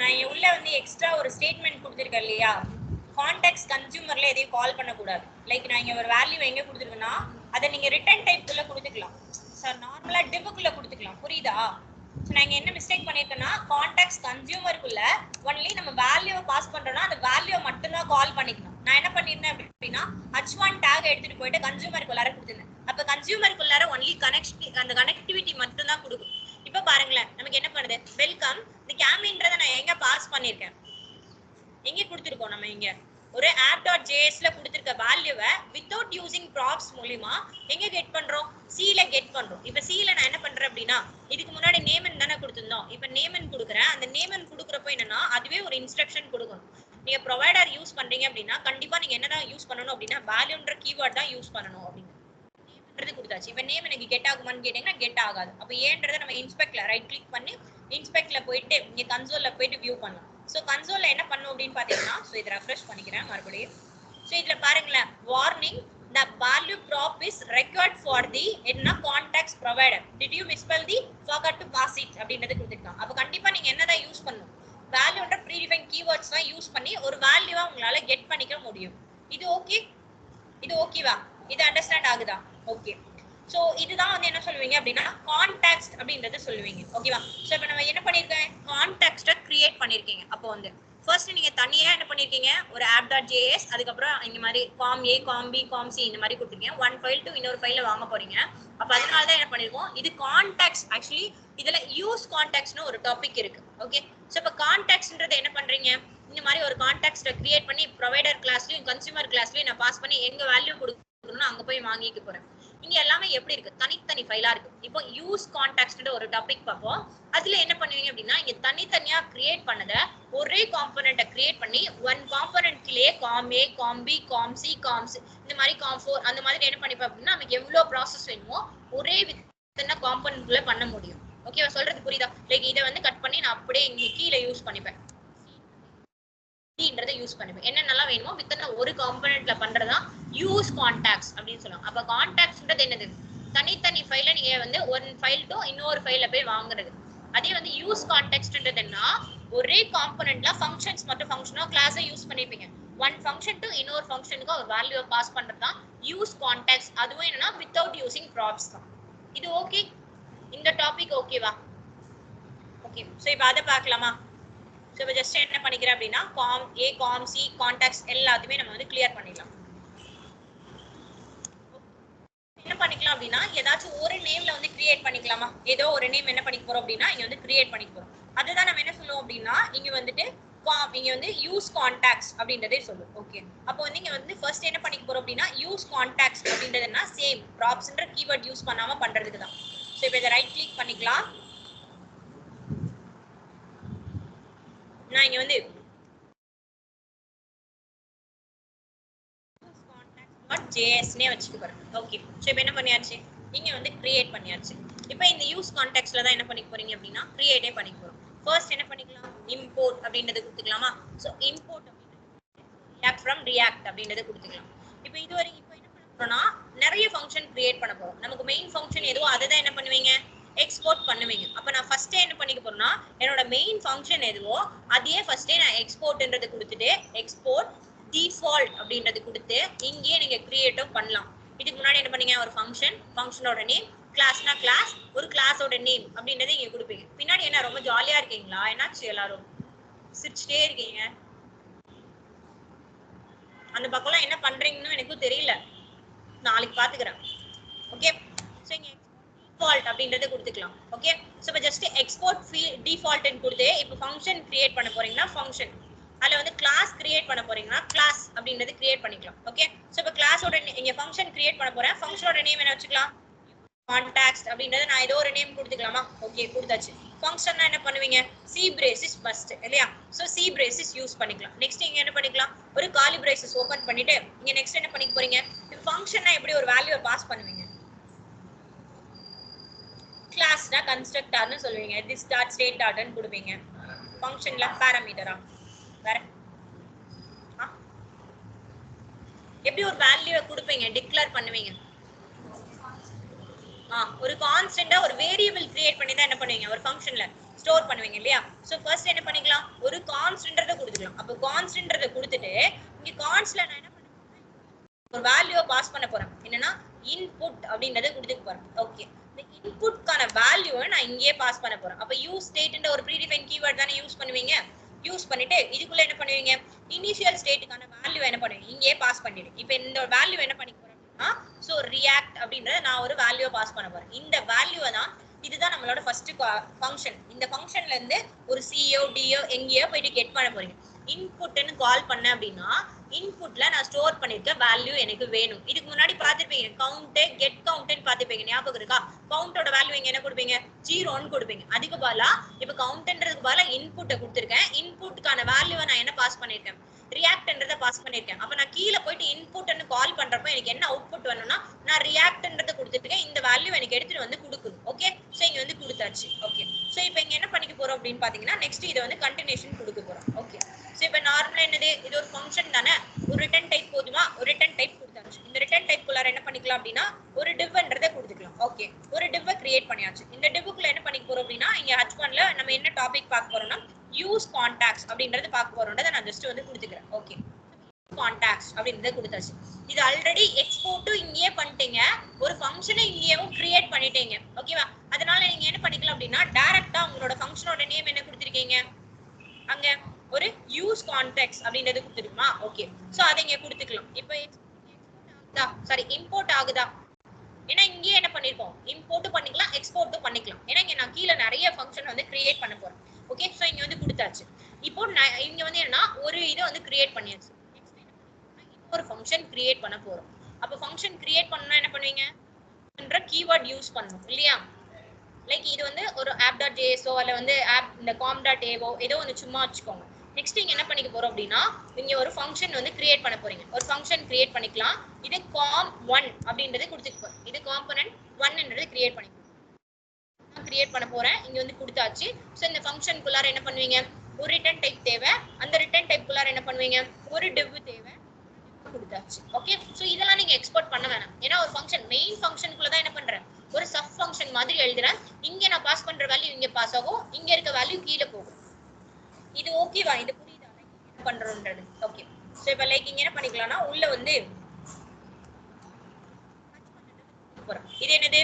நான் உள்ள வந்து எக்ஸ்ட்ரா ஒரு ஸ்டேட்மெண்ட் கொடுத்துருக்கேன் இல்லையா, கான்டெக்ஸ்ட் கன்சியூமர்ல எதையும் கால் பண்ணக்கூடாது. லைக் நான் இங்க ஒரு வேல்யூ எங்க கொடுத்துருக்கேன்னா அதை நீங்க ரிட்டர்ன் டைப்குள்ள கொடுத்துக்கலாம். சார் நார்மலா டிவ்க்குள்ள கொடுத்துக்கலாம். புரியுதா. நான் இங்க என்ன மிஸ்டேக் பண்ணிருக்கேன்னா கான்டெக்ஸ்ட் கன்சியூமருக்குள்ள ஒன்லி நம்ம வேல்யூவை பாஸ் பண்றோம்னா அந்த வேல்யூவை மட்டும் தான் கால் பண்ணிக்கணும். நான் என்ன பண்ணிருந்தேன் அப்படின்னா h1 டேக் எடுத்துட்டு போயிட்டு கன்சியூமருக்குள்ளார கொடுத்துருந்தேன். அப்ப கன்சியூமருக்குள்ளார ஒன்லி அந்த கனெக்டிவிட்டி மட்டும் தான் கொடுக்கும். இப்ப பாருங்களேன் நமக்கு என்ன பண்ணுது, வெல்கம் இந்த கேமின்றதை நான் எங்க பாஸ் பண்ணிருக்கேன், எங்க கொடுத்துருக்கோம், நம்ம இங்க ஒரு app.js ல கொடுத்திருக்க வேல்யூவை வித்தவுட் யூசிங் ப்ராப்ஸ் மூலமா எங்க கெட் பண்றோம், c ல கெட் பண்றோம். இப்ப c ல நான் என்ன பண்றேன் அப்படின்னா இதுக்கு முன்னாடி நேமன் தானே கொடுத்திருந்தோம், இப்ப நேமன் கொடுக்குறேன். அந்த நேமன் கொடுக்குறப்போ என்னன்னா அதுவே ஒரு இன்ஸ்ட்ரக்ஷன் கொடுக்கணும். நீங்க ப்ரொவைடர் யூஸ் பண்றீங்க அப்படின்னா கண்டிப்பா நீங்க என்னதான் யூஸ் பண்ணணும் அப்படின்னா வேல்யூன்ற கீவேர்ட் தான் யூஸ் பண்ணணும் அப்படின்னு கொடுத்தாச்சு. இப்ப நேம் எனக்கு கெட் ஆகுமான்னு கேட்டீங்கன்னா கெட் ஆகாது. அப்ப ஏன்றதை நம்ம இன்ஸ்பெக்ட்ல ரைட் கிளிக் பண்ணி இன்ஸ்பெக்ட்ல போயிட்டு இங்க கன்சோல்ல போயிட்டு வியூ பண்ணலாம். சோ கன்சோல்ல என்ன பண்ணும் அப்படின்னு பாத்தீங்கன்னா, சோ இத ரெஃப்ரெஷ் பண்ணிக்கிறேன் மறுபடியும். சோ இதுல பாருங்களேன், warning the value prop is required for the என்ன context provider, did you misspell the forgot to pass it அப்படின்றது கொடுத்திருக்காங்க. அப்ப கண்டிப்பா நீங்க என்னதான் யூஸ் பண்ணணும், வேல்யூன்ற ப்ரீடிஃபைன் கீவேர்ட்ஸ் தான் யூஸ் பண்ணி ஒரு வேல்யூவா உங்களால கெட் பண்ணிக்க முடியும். இது ஓகே, இது ஓகேவா, இது அண்டர்ஸ்டாண்ட் ஆகுதா. ஓகே, சோ இதுதான் வந்து என்ன சொல்லுவீங்க அப்படின்னா கான்டெக்ஸ்ட் அப்படின்றத சொல்லுவீங்க. ஓகேவா? சோ இப்போ நம்ம என்ன பண்ணிருக்கேன், கான்டெக்ஸ்ட கிரியேட் பண்ணிருக்கீங்க. அப்போ வந்து ஃபர்ஸ்ட் நீங்க தனியா என்ன பண்ணிருக்கீங்க, ஒரு app.js அதுக்கப்புறம் இந்த மாதிரி com a com b com c இந்த மாதிரி கொடுத்துருக்கீங்க. ஒன் ஃபைல் டு இன்னொரு ஃபைல வாங்க போறீங்க. அப்ப அதனால தான் என்ன பண்ணிருக்கோம், இது கான்டெக்ஸ்ட். ஆக்சுவலி இதுல யூஸ் கான்டெக்ஸ்ட்னு ஒரு டாபிக் இருக்கு. ஓகே, சோ இப்போ கான்டெக்ஸ்ட்ன்றத என்ன பண்றீங்க, இந்த மாதிரி ஒரு கான்டெக்ஸ்ட கிரியேட் பண்ணி ப்ரொவைடர் கிளாஸ்லயும் கன்சியூமர் கிளாஸ்லயும் நான் பாஸ் பண்ணி எங்க வேல்யூ கொடுக்கணும்னு அங்க போய் வாங்கிக்க போறேன். இங்க எல்லாமே எப்படி இருக்கு, தனித்தனி ஃபைலா இருக்கு. இப்போ யூஸ் கான்டெக்ஸ்ட்ன்ற ஒரு டாபிக் பார்ப்போம். அதுல என்ன பண்ணுவீங்க அப்படின்னா, இங்க தனித்தனியா கிரியேட் பண்ணத ஒரே காம்போனன்ட்ட கிரியேட் பண்ணி ஒன் காம்போனன்ட் கீழே com a com b com c com c இந்த மாதிரி com 4 அந்த மாதிரி என்ன பண்ணிப்போம் அப்படின்னா, நமக்கு எவ்வளவு ப்ராசஸ் வேணுமோ ஒரே வித்தின் காம்போனன்ட்ல பண்ண முடியும். ஓகேவா? சொல்றது புரியுதா? லைக் இதை வந்து கட் பண்ணி நான் அப்படியே இங்க கீழே யூஸ் பண்ணிப்பேன், ன்றதை யூஸ் பண்ணுவேன். என்னென்னலாம் வேணுமோ வித்தன ஒரு காம்போனன்ட்ல பண்றதா யூஸ் கான்டாக்ட்ஸ் அப்படின்னு சொல்லுவாங்க. அப்ப கான்டாக்ட்ஸ்ன்றது என்னது, தனித்தனி ஃபைல நீங்க வந்து ஒரு ஃபைல் டு இன்னொரு ஃபைல்ல போய் வாங்குறது. அதே வந்து யூஸ் கான்டெக்ஸ்ட்ன்றது என்ன, ஒரே காம்போனன்ட்ல ஃபங்க்ஷன்ஸ் மற்றும் ஃபங்க்ஷனோ கிளாஸை யூஸ் பண்ணிருப்பீங்க. ஒன் ஃபங்க்ஷன் டு இன்னொரு ஃபங்க்ஷனுக்கு ஒரு வேல்யூவை பாஸ் பண்றது தான் யூஸ் கான்டெக்ஸ்ட். அதுவும் என்னன்னா வித்தவுட் யூசிங் ப்ராப்ஸ் தான். இது ஓகே? இந்த டாபிக் ஓகேவா? ஓகே, சோ இப்போ அதை பார்க்கலாமா? சோ இப்போ ஜஸ்ட் என்ன பண்ணிக்கிறேன் அப்படின்னா com a com c contacts எல்லாத்தையுமே நம்ம வந்து கிளியர் பண்ணிடலாம். என்ன பண்ணிக்கலாம் அப்படின்னா, ஏதாச்சும் ஒரு நேம்ல வந்து கிரியேட் பண்ணிக்கலாமா? ஏதோ ஒரு நேம் என்ன பண்ணிக்க போறோம் அப்படின்னா இங்க வந்து கிரியேட் பண்ணிக்க போறோம். அதுதான் நம்ம என்ன சொல்லுவோம் அப்படின்னா, இங்க வந்துட்டு இங்க வந்து யூஸ் கான்டாக்ட்ஸ் அப்படின்றதே சொல்லுவோம். ஓகே, அப்போ வந்து இங்க வந்து ஃபர்ஸ்ட் என்ன பண்ணிக்க போறோம் அப்படின்னா, யூஸ் கான்டாக்ட்ஸ் அப்படின்றதுனா சேம் ப்ராப்ஸ்ன்ற கீவேர்ட் யூஸ் பண்ணாம பண்றதுக்கு தான். சோ இப்போ இதை ரைட் கிளிக் பண்ணிக்கலாம். நான் இங்க வந்து js னே வச்சுட்டு போறேன். ஓகே, சோ இப்போ என்ன பண்ணியாச்சு, இங்க வந்து கிரியேட் பண்ணியாச்சு. இப்போ இந்த யூஸ் கான்டெக்ஸ்ட்ல தான் என்ன பண்ணிக்க போறீங்க அப்படின்னா கிரியேட்டே பண்ணிக்க போறோம். ஃபர்ஸ்ட் என்ன பண்ணிக்கலாம், இம்போர்ட் அப்படின்றது கொடுத்துக்கலாமா? So import react from react அப்படின்றது கொடுத்துக்கலாம். இப்போ இதுவரைக்கும் இப்போ என்ன பண்ண போறோம்னா நிறைய ஃபங்க்ஷன் கிரியேட் பண்ண போறோம். நமக்கு மெயின் ஃபங்க்ஷன் எதுவோ அதை தான் என்ன பண்ணுவீங்க, எக்ஸ்போர்ட் பண்ணுவீங்க. அப்ப நான் ஃபர்ஸ்ட் என்ன பண்ணிக்க போறேன்னா, என்னோட மெயின் ஃபங்க்ஷன் எதுவோ அதையே ஃபர்ஸ்ட் நான் எக்ஸ்போர்ட்ன்றது கொடுத்துட்டு எக்ஸ்போர்ட் டிஃபால்ட் அப்படின்றது கொடுத்து இங்கேயே நீங்க கிரியேட்டும் பண்ணலாம். இதுக்கு முன்னாடி என்ன பண்ணீங்க, ஒரு ஃபங்க்ஷனோட நேம், கிளாஸ்னா கிளாஸ், ஒரு கிளாஸோட நேம் அப்படின்றத இங்க கொடுப்பீங்க. பின்னாடி என்ன ரொம்ப ஜாலியா இருக்கீங்களா? என்னாச்சு எல்லாரும் சிரிச்சுட்டே இருக்கீங்க? அந்த பக்கம்லாம் என்ன பண்றீங்கன்னு எனக்கும் தெரியல, நாளைக்கு பாத்துக்கிறேன். ஓகே, சோ இங்க டிஃபால்ட் அப்படின்றத கொடுத்துக்கலாம். ஓகே, சோ இப்போ ஜஸ்ட் எக்ஸ்போர்ட் டிஃபால்ட் ன்னு கொடுத்து இப்போ ஃபங்க்ஷன் கிரியேட் பண்ண போறீங்கன்னா ஃபங்க்ஷன், அதுல வந்து கிளாஸ் கிரியேட் பண்ண போறீங்கன்னா கிளாஸ் அப்படின்றது கிரியேட் பண்ணிக்கலாம். ஓகே, சோ இப்போ கிளாஸோட இங்க ஃபங்க்ஷன் கிரியேட் பண்ண போறேன். ஃபங்க்ஷனோட நேம் என்ன வச்சுக்கலாம், கான்டாக்ட்ஸ் அப்படின்றது நான் ஏதோ ஒரு நேம் கொடுத்துக்கலாமா? ஓகே, கொடுத்தாச்சு. ஃபங்க்ஷன்னா என்ன பண்ணுவீங்க, சி பிரேசிஸ் ஃபர்ஸ்ட் இல்லையா? சோ சி பிரேசிஸ் யூஸ் பண்ணிக்கலாம். நெக்ஸ்ட் இங்க என்ன பண்ணிக்கலாம், ஒரு காலி பிரேசிஸ் ஓபன் பண்ணிட்டு இங்க நெக்ஸ்ட் என்ன பண்ணிக்க போறீங்க, இப்போ ஃபங்க்ஷன்னா எப்படி ஒரு வேல்யூவை பாஸ் பண்ணுவீங்க, கிளாஸ்னா கன்ஸ்ட்ரக்டர்னு சொல்லுவீங்க. this dot state dot ன்னு கொடுப்பீங்க. ஃபங்க்ஷன்ல பாராமீட்டரா வேற எப்படி ஒரு வேல்யூவை கொடுப்பீங்க, டிக்ளேர் பண்ணுவீங்க? ஒரு கான்ஸ்டன்ட்டா ஒரு வேரியபிள் கிரியேட் பண்ணி தான் என்ன பண்ணுவீங்க, ஒரு ஃபங்க்ஷன்ல ஸ்டோர் பண்ணுவீங்க இல்லையா? சோ ஃபர்ஸ்ட் என்ன பண்ணிக்கலாம், ஒரு கான்ஸ்டன்ட்றத கொடுத்துக்கலாம். அப்போ கான்ஸ்டன்ட்றத கொடுத்துட்டு இங்க கான்ஸ்ட்ல நான் என்ன பண்ண போறேன், ஒரு வேல்யூவை பாஸ் பண்ண போறேன். என்னன்னா இன்புட் அப்படின்றத கொடுத்துக்க போறேன். ஓகே, இந்த இன்புட்கான வேல்யூவை நான் இங்கேயே பாஸ் பண்ண போறேன். அப்ப யூஸ் ஸ்டேட்ன்ற ஒரு ப்ரீடிஃபைன் கீவேர்ட் தானே யூஸ் பண்ணுவீங்க. யூஸ் பண்ணிட்டு இதுக்குள்ள என்ன பண்ணுவீங்க, இனிஷியல் ஸ்டேட்டுக்கான வேல்யூ என்ன பண்ணுவீங்க, இங்கேயே பாஸ் பண்ணிடுங்க. இப்போ இந்த வேல்யூ என்ன பண்ணிக்க போறேன் அப்படின்னா, சோ ரியாக்ட் அப்படின்றத நான் ஒரு வேல்யூவை பாஸ் பண்ண போறேன். இந்த வேல்யூவை தான், இதுதான் நம்மளோட ஃபர்ஸ்ட் ஃபங்க்ஷன். இந்த ஃபங்க்ஷன்ல இருந்து ஒரு சிஓ டிஓ எங்கேயோ போயிட்டு கெட் பண்ண போறீங்க. இன்புட்னு கால் பண்ண அப்படின்னா இன்புட்ல நான் ஸ்டோர் பண்ணிருக்க வேல்யூ எனக்கு வேணும். இதுக்கு முன்னாடி பாத்துருப்பீங்க, கவுண்ட் கெட் கவுண்ட்னு பாத்துருப்பீங்க, ஞாபகம் இருக்கா? கவுண்டோட வேல்யூ இங்க என்ன கொடுப்பீங்க, 0ன்னு கொடுப்பீங்க. அதுக்கு பதிலா இப்ப கவுண்ட்ன்றதுக்கு பதிலா இன்புட்டை கொடுத்துருக்கேன். இன்புட்கான வேல்யூவை நான் என்ன பாஸ் பண்ணிருக்கேன், ரியாக்ட்ன்றத பாஸ் பண்ணிருக்கேன். அப்ப நான் கீழே போயிட்டு இன்புட்னு கால் பண்றப்ப எனக்கு என்ன அவுட்புட் வரணும்னா, நான் ரியாக்ட்ன்றத கொடுத்துருக்கேன், இந்த வேல்யூ எனக்கு எடுத்துட்டு வந்து கொடுக்கணும். ஓகே, சோ இங்க வந்து கொடுத்தாச்சு. ஓகே, சோ இப்போ இங்க என்ன பண்ணிக்க போறோம் அப்படின்னு பாத்தீங்கன்னா, நெக்ஸ்ட் இதை வந்து கண்டினியூஷன் கொடுக்க போறோம். ஓகே, சோ இப்போ நார்மலா என்னது, இது ஒரு ஃபங்க்ஷன் தானே, ஒரு ரிட்டர்ன் டைப் போதுமா, ஒரு ரிட்டர்ன் டைப் கொடுத்தாச்சு. இந்த ரிட்டர்ன் டைப் குள்ளார என்ன பண்ணிக்கலாம் அப்படின்னா ஒரு divன்றதை கொடுத்துக்கலாம். ஓகே, ஒரு div கிரியேட் பண்ணியாச்சு. இந்த divக்குள்ள என்ன பண்ணிக்க போறோம் அப்படின்னா, இங்க h1ல நம்ம என்ன டாபிக் பார்க்க போறோம்னா யூஸ் கான்டாக்ட்ஸ் அப்படின்றது பார்க்க போறோம்ன்றதை நான் ஜஸ்ட் வந்து கொடுத்துக்கிறேன். ஓகே, கான்டாக்ட்ஸ் அப்படின்றத கொடுத்தாச்சு. இது ஆல்ரெடி எக்ஸ்போர்ட் இங்கேயே பண்ணிட்டீங்க. ஒரு ஃபங்க்ஷனை இங்கேயும் கிரியேட் பண்ணிட்டீங்க. ஓகேவா? அதனால நீங்க என்ன பண்ணிக்கலாம் அப்படின்னா டைரக்டா உங்களோட ஃபங்க்ஷனோட நேம் என்ன கொடுத்திருக்கீங்க, அங்க ஒரு யூஸ் கான்டெக்ஸ்ட் அப்படின்றது கொடுத்துருக்குமா? ஓகே, சோ அதை இங்க கொடுத்துக்கலாம். இப்போ சாரி இம்போர்ட் ஆகுதா? ஏன்னா இங்கே என்ன பண்ணிருக்கோம், இம்போர்ட் பண்ணிக்கலாம், எக்ஸ்போர்ட்டும் பண்ணிக்கலாம். ஏன்னா இங்க நான் கீழே நிறைய ஃபங்க்ஷன் வந்து கிரியேட் பண்ண போறேன். ஓகே, சோ இங்க வந்து கொடுத்தாச்சு. இப்போ இங்க வந்து என்னன்னா ஒரு இதை வந்து கிரியேட் பண்ணியாச்சு. ஒரு ஃபங்க்ஷன் கிரியேட் பண்ண போறோம். அப்ப ஃபங்க்ஷன் கிரியேட் பண்ணனும்னா என்ன பண்ணுவீங்க, கீவேர்ட் யூஸ் பண்ணணும் இல்லையா? லைக் இது வந்து ஒரு app.jsஓ அல்ல வந்து app இந்த com.ao ஏதோ ஒன்று சும்மா வச்சுக்கோங்க. நெக்ஸ்ட் இங்க என்ன பண்ணிக்க போறோம் அப்படின்னா இங்க ஒரு ஃபங்க்ஷன் வந்து கிரியேட் பண்ண போறீங்க. ஒரு ஃபங்க்ஷன் கிரியேட் பண்ணிக்கலாம். இது com1 அப்படின்றது கொடுத்துக்க போறோம். இது காம்போனன்ட் 1ன்றது கிரியேட் பண்ணிக்கலாம். நான் கிரியேட் பண்ண போறேன். இங்க வந்து கொடுத்தாச்சு. சோ இந்த ஃபங்க்ஷனுக்குள்ளார என்ன பண்ணுவீங்க, ஒரு ரிட்டர்ன் டைப் தேவை. அந்த ரிட்டர்ன் டைப்க்குள்ளார என்ன பண்ணுவீங்க, ஒரு div தேவை கொடுத்தாச்சு. ஓகே, சோ இதெல்லாம் நீங்க எக்ஸ்போர்ட் பண்ண வேணாம். ஏன்னா ஒரு ஃபங்க்ஷன் மெயின் ஃபங்க்ஷனுக்குள்ள தான் என்ன பண்றேன், ஒரு சப் ஃபங்க்ஷன் மாதிரி எழுதுறேன். இங்க நான் பாஸ் பண்ற வேல்யூ இங்க பாஸ் ஆகும், இங்க இருக்க வேல்யூ கீழ போகும். இது ஓகேவா? இது புரியுதா என்ன பண்றோம்ன்றது? ஓகே, சோ இப்ப லைக் இங்க என்ன பண்ணிக்கலாம்னா உள்ள வந்து இது என்னது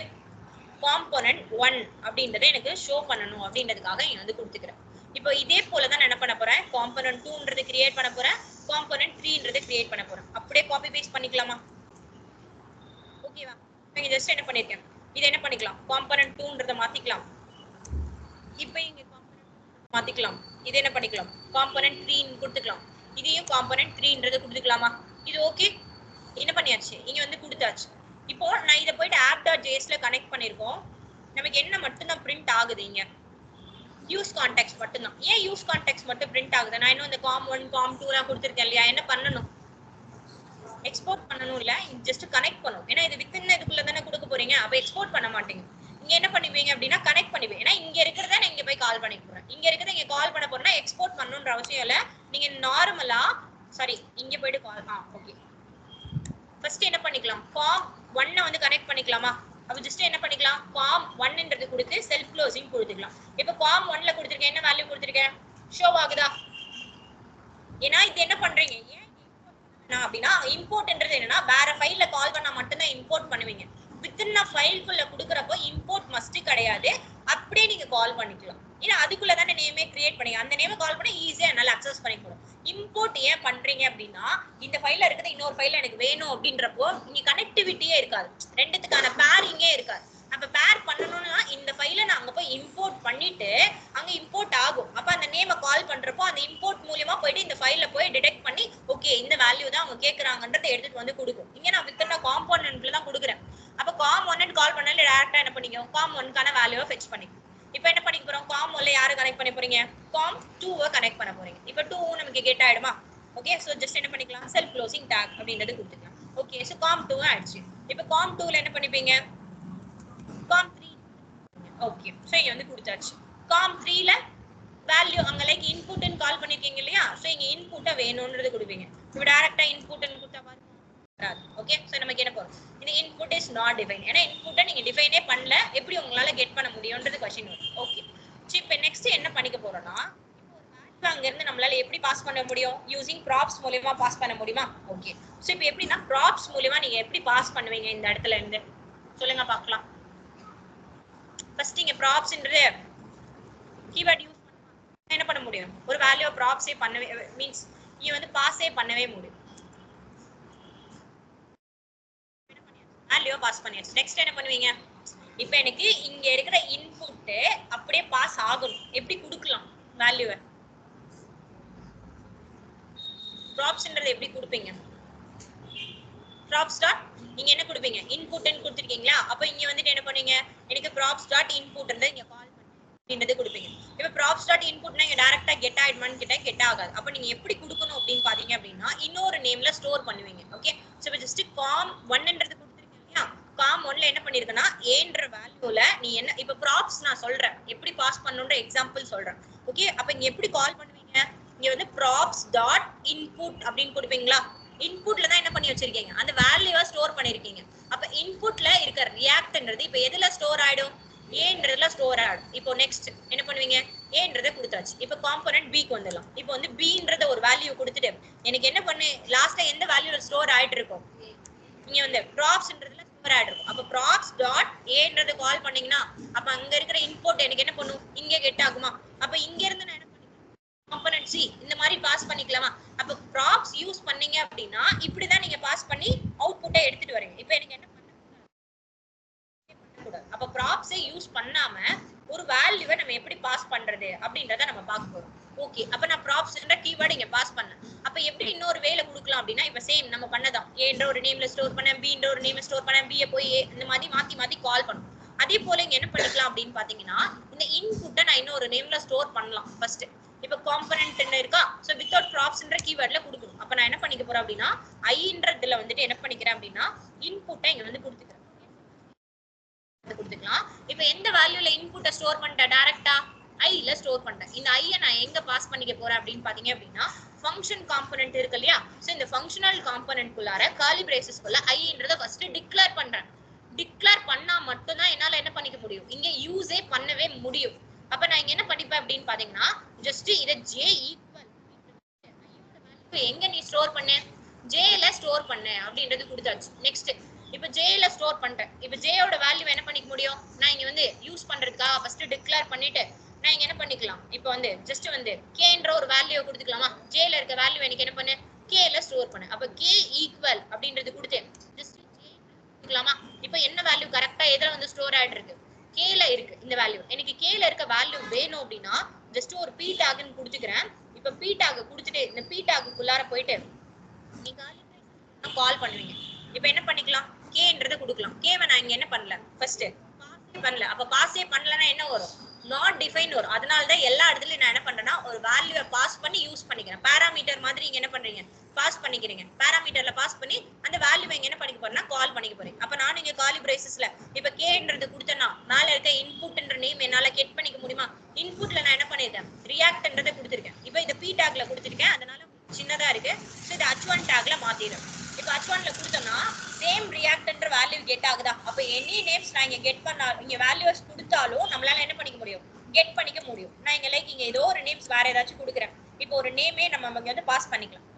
காம்போனன்ட் 1 அப்படின்றதை எனக்கு ஷோ பண்ணணும் அப்படின்றதுக்காக இங்க வந்து கொடுத்துக்கிறேன். இப்போ இதே போல தான் நான் என்ன பண்ண போறேன், காம்போனன்ட் 2ன்றது கிரியேட் பண்ண போறேன், காம்போனன்ட் 3ன்றது கிரியேட் பண்ண போறேன். அப்படியே காப்பி பேஸ்ட் பண்ணிக்கலாமா? ஓகேவா? நான் ஜஸ்ட் என்ன பண்ணிருக்கேன், இத என்ன பண்ணிக்கலாம், காம்போனன்ட் 2ன்றதை மாத்திக்கலாம். இப்போ இங்க காம்போனன்ட் மாத்திக்கலாம். இது என்ன பண்ணிக்கலாம், காம்போனன்ட் 3 ன்னு கொடுத்துக்கலாம். இதையும் காம்போனன்ட் 3ன்றதை கொடுத்துக்கலாமா? இது ஓகே, என்ன பண்ணியாச்சு, இங்க வந்து கொடுத்தாச்சு. இப்போ நான் இத போயிட்டு app.jsல கனெக்ட் பண்ணிருக்கோம். நமக்கு என்ன மட்டும் தான் பிரிண்ட் ஆகுது, இங்க யூஸ் கான்டெக்ஸ்ட் மட்டும் தான். ஏன் யூஸ் கான்டெக்ஸ்ட் மட்டும் பிரிண்ட் ஆகுது? நான் இன்னும் இந்த com1 com2 எல்லாம் கொடுத்திருக்கேன் இல்லையா? என்ன பண்ணனும், எக்ஸ்போர்ட் பண்ணனும் இல்ல, ஜஸ்ட் கனெக்ட் பண்ணனும். ஏன்னா இது வித்தின் இதுக்குள்ள தானே கொடுக்க போறீங்க. அப்ப எக்ஸ்போர்ட் பண்ண மாட்டீங்க. இங்க என்ன பண்ணுவீங்க அப்படின்னா கனெக்ட் பண்ணுவீங்க. ஏன்னா இங்க இருக்கிறத நான் இங்க போய் கால் பண்ணி போறேன், இங்க இருக்கிறத இங்க கால் பண்ண போறேன்னா எக்ஸ்போர்ட் பண்ணணும்ன்ற அவசியம் இல்ல. நீங்க நார்மலா சாரி இங்க போய்ட்டு கால் ஓகே ஃபர்ஸ்ட் என்ன பண்ணிக்கலாம், com1 வந்து கனெக்ட் பண்ணிக்கலாமா? அப்ப ஜஸ்ட் என்ன பண்ணிக்கலாம், com1ன்றது கொடுத்து செல்ஃப் க்ளோசிங் கொடுத்துக்கலாம். இப்போ com1ல கொடுத்திருக்கேன், என்ன வேல்யூ கொடுத்திருக்கேன், ஷோ ஆகுதா? ஏன்னா இது என்ன பண்றீங்க, ஏன் அப்படின்னா இம்போர்ட்ன்றது என்னன்னா வேற ஃபைல்ல கால் பண்ணா மட்டும் தான் இம்போர்ட் பண்ணுவீங்க. வித்தின் ஃபைல்குள்ள கொடுக்கறப்போ இம்போர்ட் மஸ்ட் கிடையாது, அப்படியே நீங்க கால் பண்ணிக்கலாம். ஏன்னா அதுக்குள்ள தானே நேமே கிரியேட் பண்ணீங்க, அந்த நேமை கால் பண்ணி ஈஸியா என்னால அக்சஸ் பண்ணிக்கலாம். இம்போர்ட் ஏன் பண்றீங்க அப்படின்னா இந்த ஃபைல்ல இருக்குது இன்னொரு ஃபைல்ல எனக்கு வேணும் அப்படின்றப்போ இங்க கனெக்டிவிட்டியே இருக்காது, ரெண்டுத்துக்கான பேரிங்கே இருக்காது. அப்ப பேர் பண்ணணும்னா இந்த ஃபைலை நான் அங்க போய் இம்போர்ட் பண்ணிட்டு அங்க இம்போர்ட் ஆகும். அப்ப அந்த நேமை கால் பண்றப்போ அந்த இம்போர்ட் மூலமா போயிட்டு இந்த ஃபைல்ல போய் டிடெக்ட் பண்ணி ஓகே இந்த வேல்யூ தான் அவங்க கேக்குறாங்கன்றதை எடுத்துட்டு வந்து கொடுக்கும். இங்க நான் வித்தின் காம்போனன்ட்ல தான் கொடுக்குறேன். அப்ப com1 கால் பண்ணால டைரக்டா என்ன பண்ணிக்கோ, com1க்கான வேல்யூவை ஃபெட்ச் பண்ணிக்கோ. இப்போ என்ன பண்ணிக்க போறோம், com1ல யாரை கனெக்ட் பண்ண போறீங்க, com2 கனெக்ட் பண்ண போறீங்க. இப்போ 2 நமக்கு கெட் ஆயிடுமா? ஓகே, சோ ஜஸ்ட் என்ன பண்ணிக்கலாம், செல்ஃப் க்ளோசிங் டாக் அப்படின்றது கொடுத்துக்கலாம். ஓகே, சோ com2 ஆயிடுச்சு. இப்போ com2ல என்ன பண்ணிப்பீங்க, com3 ஓகே, சோ இங்க வந்து கொடுத்தாச்சு. com3ல வேல்யூ அங்க லைக் இன்புட் ன்னு கால் பண்ணிருக்கீங்க இல்லையா? சோ இங்க இன்புட்ட வேணும்ன்றது கொடுப்பீங்க. இப்போ டைரக்டா இன்புட் ன்னு கொடுத்தா வராது. ஓகே, சோ நமக்கு என்ன போறோம், இந்த இன்புட் இஸ் நாட் டிஃபைன். ஏன்னா இன்புட்ட நீங்க டிஃபைனே பண்ணல, எப்படி உங்களால கெட் பண்ண முடியும்ன்றது क्वेश्चन வரும். ஓகே, சோ இப்போ நெக்ஸ்ட் என்ன பண்ணிக்க போறோம்னா இப்போ அங்க இருந்து நம்மளால எப்படி பாஸ் பண்ண முடியும், யூசிங் ப்ராப்ஸ் மூலமா பாஸ் பண்ண முடியுமா? ஓகே, சோ இப்போ எப்படின்னா ப்ராப்ஸ் மூலமா நீங்க எப்படி பாஸ் பண்ணுவீங்க இந்த இடத்துல இருந்து சொல்லுங்க பார்க்கலாம். ஃபர்ஸ்ட் இங்க ப்ராப்ஸ்ன்றது கீவேர்ட் யூஸ் பண்ணா என்ன பண்ண முடியும், ஒரு வேல்யூ ப்ராப்ஸே பண்ணவே மீன்ஸ் நீ வந்து பாஸே பண்ணவே முடியும். வேல்யூ பாஸ் பண்ணியாச்சு. நெக்ஸ்ட் என்ன பண்ணுவீங்க, இப்போ எனக்கு இங்க இருக்கிற இன்புட் அப்படியே பாஸ் ஆகும், எப்படி கொடுக்கலாம் வேல்யூவை, ப்ராப்ஸ்ன்றது எப்படி கொடுப்பீங்க, props dot நீங்க என்ன கொடுப்பீங்க, இன்புட் ன்னு கொடுத்திருக்கீங்களா? அப்ப இங்க வந்துட்டு என்ன பண்ணுவீங்க, எனக்கு props dot input ன்றதை இங்க கால் பண்ணிட்டு கொடுப்பீங்க. இப்போ props dot input னா இங்க டைரக்டா கெட் ஆயிடுமான்னு கேட்டா கெட் ஆகாது. அப்ப நீங்க எப்படி கொடுக்கணும் அப்படின்னு பாத்தீங்க அப்படின்னா இன்னொரு நேம்ல ஸ்டோர் பண்ணுவீங்க. ஓகே, சோ இப்போ ஜஸ்ட் com1ன்றது கொடுத்திருக்கீங்க இல்லையா? com1ல என்ன பண்ணிருக்கனா aன்ற வேல்யூல நீ என்ன இப்போ props நான் சொல்றேன் எப்படி பாஸ் பண்ணனும்ன்ற எக்ஸாம்பிள் சொல்றேன். ஓகே, அப்ப இங்க எப்படி கால் பண்ணுவீங்க, இங்க வந்து props dot input அப்படின்னு கொடுப்பீங்களா? இன்புட்ல தான் என்ன பண்ணி வச்சிருக்கீங்க, அந்த வேல்யூவை ஸ்டோர் பண்ணிருக்கீங்க. அப்ப இன்புட்ல இருக்க ரியாக்ட்ன்றது இப்போ எதுல ஸ்டோர் ஆயிடும், ஏன்றதுல ஸ்டோர் ஆயிடும். இப்போ நெக்ஸ்ட் என்ன பண்ணுவீங்க, ஏன்றதை கொடுத்தாச்சு. இப்போ காம்போனன்ட் பிக்கு வந்துடலாம். இப்போ வந்து பின்றத ஒரு வேல்யூ கொடுத்துட்டு எனக்கு என்ன பண்ணு லாஸ்டா எந்த வேல்யூல ஸ்டோர் ஆயிட்டு இருக்கும், இங்க வந்து ப்ராப்ஸ்ன்றதுல ஆட் இருக்கும். அப்ப props டாட் ஏன்றது கால் பண்ணீங்கன்னா அப்ப அங்க இருக்கிற இன்புட் எனக்கு என்ன பண்ணும், இங்க கெட் ஆகுமா? அப்ப இங்க இருந்து நான் என்ன பண்ணிக்கலாம், காம்பனன்ட் சி இந்த மாதிரி பாஸ் பண்ணிக்கலாமா? அப்ப props யூஸ் பண்ணீங்க அப்படின்னா இப்படிதான் நீங்க பாஸ் பண்ணி அவுட்புட்டை எடுத்துட்டு வரீங்க. இப்ப எனக்கு என்ன பண்ணக்கூடாது, அப்ப ப்ராப்ஸை யூஸ் பண்ணாம ஒரு வேல்யூவை நம்ம எப்படி பாஸ் பண்றது அப்படின்றத நம்ம பார்க்க போறோம். ஓகே, அப்ப நான் ப்ராப்ஸ்ன்ற கீவேர்ட் இங்க பாஸ் பண்ணேன். அப்ப எப்படி இன்னொரு வேல கொடுக்கலாம் அப்படின்னா இப்ப சேம் நம்ம பண்ணதான், ஏன்ற ஒரு நேம்ல ஸ்டோர் பண்ணேன், பின்ற ஒரு நேம்ல ஸ்டோர் பண்ணேன், பியை போய் ஏ இந்த மாதிரி மாத்தி மாத்தி கால் பண்ணும். அதே போல இங்க என்ன பண்ணிக்கலாம் அப்படின்னு பாத்தீங்கன்னா இந்த இன்புட்டை நான் இன்னொரு நேம்ல ஸ்டோர் பண்ணலாம். ஃபர்ஸ்ட் இப்ப காம்பனன்ட் என்ன இருக்கா, சோ வித்தவுட் ப்ராப்ஸ்ன்ற கீவேர்ட்ல கொடுக்கணும். அப்ப நான் என்ன பண்ணிக்க போறேன் அப்படின்னா ஐன்றதுல வந்துட்டு என்ன பண்ணிக்கிறேன் அப்படின்னா இன்புட்டை இங்க வந்து கொடுத்துக்கிறேன், கொடுத்துக்கலாம். இப்ப எந்த வேல்யூல இன்புட்டை ஸ்டோர் பண்ணிட்டேன், டைரக்டா ஐல ஸ்டோர் பண்ணிட்டேன். இந்த ஐயை நான் எங்க பாஸ் பண்ணிக்க போறேன் அப்படின்னு பாத்தீங்க அப்படின்னா ஃபங்க்ஷன் காம்பனன்ட் இருக்கு இல்லையா, சோ இந்த ஃபங்க்ஷனல் காம்பனன்ட் குள்ளார கர்லி பிரேசஸ் குள்ள ஐன்றத ஃபர்ஸ்ட் டிக்ளேர் பண்றேன். டிக்ளேர் பண்ணா மட்டும் தான் என்னால என்ன பண்ணிக்க முடியும், இங்க யூஸே பண்ணவே முடியும். அப்ப நான் இங்க என்ன பண்ணிப்பேன் அப்படின்னு பாத்தீங்கன்னா ஜஸ்ட் இத j ஈக்குவல் எங்க நீ ஸ்டோர் பண்ண, j ல ஸ்டோர் பண்ண அப்படின்றது கொடுத்தாச்சு. நெக்ஸ்ட் இப்ப j ல ஸ்டோர் பண்ணிட்டேன். இப்ப j ஓட வேல்யூ என்ன பண்ணிக்க முடியும், நான் இங்க வந்து யூஸ் பண்றதுக்காக ஃபர்ஸ்ட் டிக்ளேர் பண்ணிட்டு நான் இங்க என்ன பண்ணிக்கலாம், இப்போ வந்து ஜஸ்ட் வந்து k ன்ற ஒரு வேல்யூ கொடுத்துக்கலாமா, j ல இருக்க வேல்யூ எனக்கு என்ன பண்ணு, k ல ஸ்டோர் பண்ணு. அப்ப k ஈக்குவல் அப்படின்றது கொடுத்து ஜஸ்ட் j கொடுத்துக்கலாமா. இப்போ என்ன வேல்யூ கரெக்ட்டா எதுல வந்து ஸ்டோர் ஆயிட்டு இருக்கு, k ல இருக்கு இந்த வேல்யூ. எனக்கு k ல இருக்க வேல்யூ வேணும் அப்படின்னா ஜஸ்ட் ஒரு p tag ன்னு கொடுத்துக்கிறேன். இப்ப p tag கொடுத்துட்டு இந்த p tag குள்ளார போயிட்டு நீங்க கால் பண்ணுவீங்க. இப்போ என்ன பண்ணிக்கலாம், kன்றதை கொடுக்கலாம். k நான் இங்க என்ன பண்ணல, ஃபர்ஸ்ட் பாஸே பண்ணல. அப்ப பாஸே பண்ணலனா என்ன வரும், நாட் டிஃபைன் வரும். அதனால தான் எல்லா இடத்துலயும் நான் என்ன பண்றேன்னா ஒரு வேல்யூவை பாஸ் பண்ணி யூஸ் பண்ணிக்கிறேன். பாராமீட்டர் மாதிரி இங்க என்ன பண்றீங்க, பாஸ் பண்ணிக்கிறீங்க. பாராமீட்டர்ல பாஸ் பண்ணி அந்த வேல்யூவை இங்க என்ன பண்ணிக்க போறேன்னா கால் பண்ணிக்க போறேன். அப்ப நான் இங்க காலி பிரேசஸ்ல இப்ப kன்றது கொடுத்தேன்னா மேல இருக்க இன்புட்ன்ற நேம் என்னால கெட் பண்ணிக்க முடியுமா, இன்புட்ல நான் என்ன பண்ணிருக்கேன் ரியாக்ட்ன்றதை கொடுத்திருக்கேன். இப்போ இந்த p tagல கொடுத்திருக்கேன், அதனால சின்னதா இருக்கு. சோ இது h1 tagல மாத்திடுறேன். இப்போ h1 ல கொடுத்தோம்னா சேம் ரியாக்ட்ன்ற வேல்யூ கெட் ஆகுதா, அப்ப எனி நேம்ஸ் நான் இங்க கெட் பண்ணா இங்க வேல்யூஸ் கொடுத்தாலும் நம்மளால என்ன பண்ணிக்க முடியும், கெட் பண்ணிக்க முடியும். நான் இங்க லைக் இங்க ஏதோ ஒரு நேம்ஸ் வேற ஏதாச்சும் கொடுக்குறேன். இப்போ ஒரு நேமே நம்ம இங்க வந்து பாஸ் பண்ணிக்கலாம்.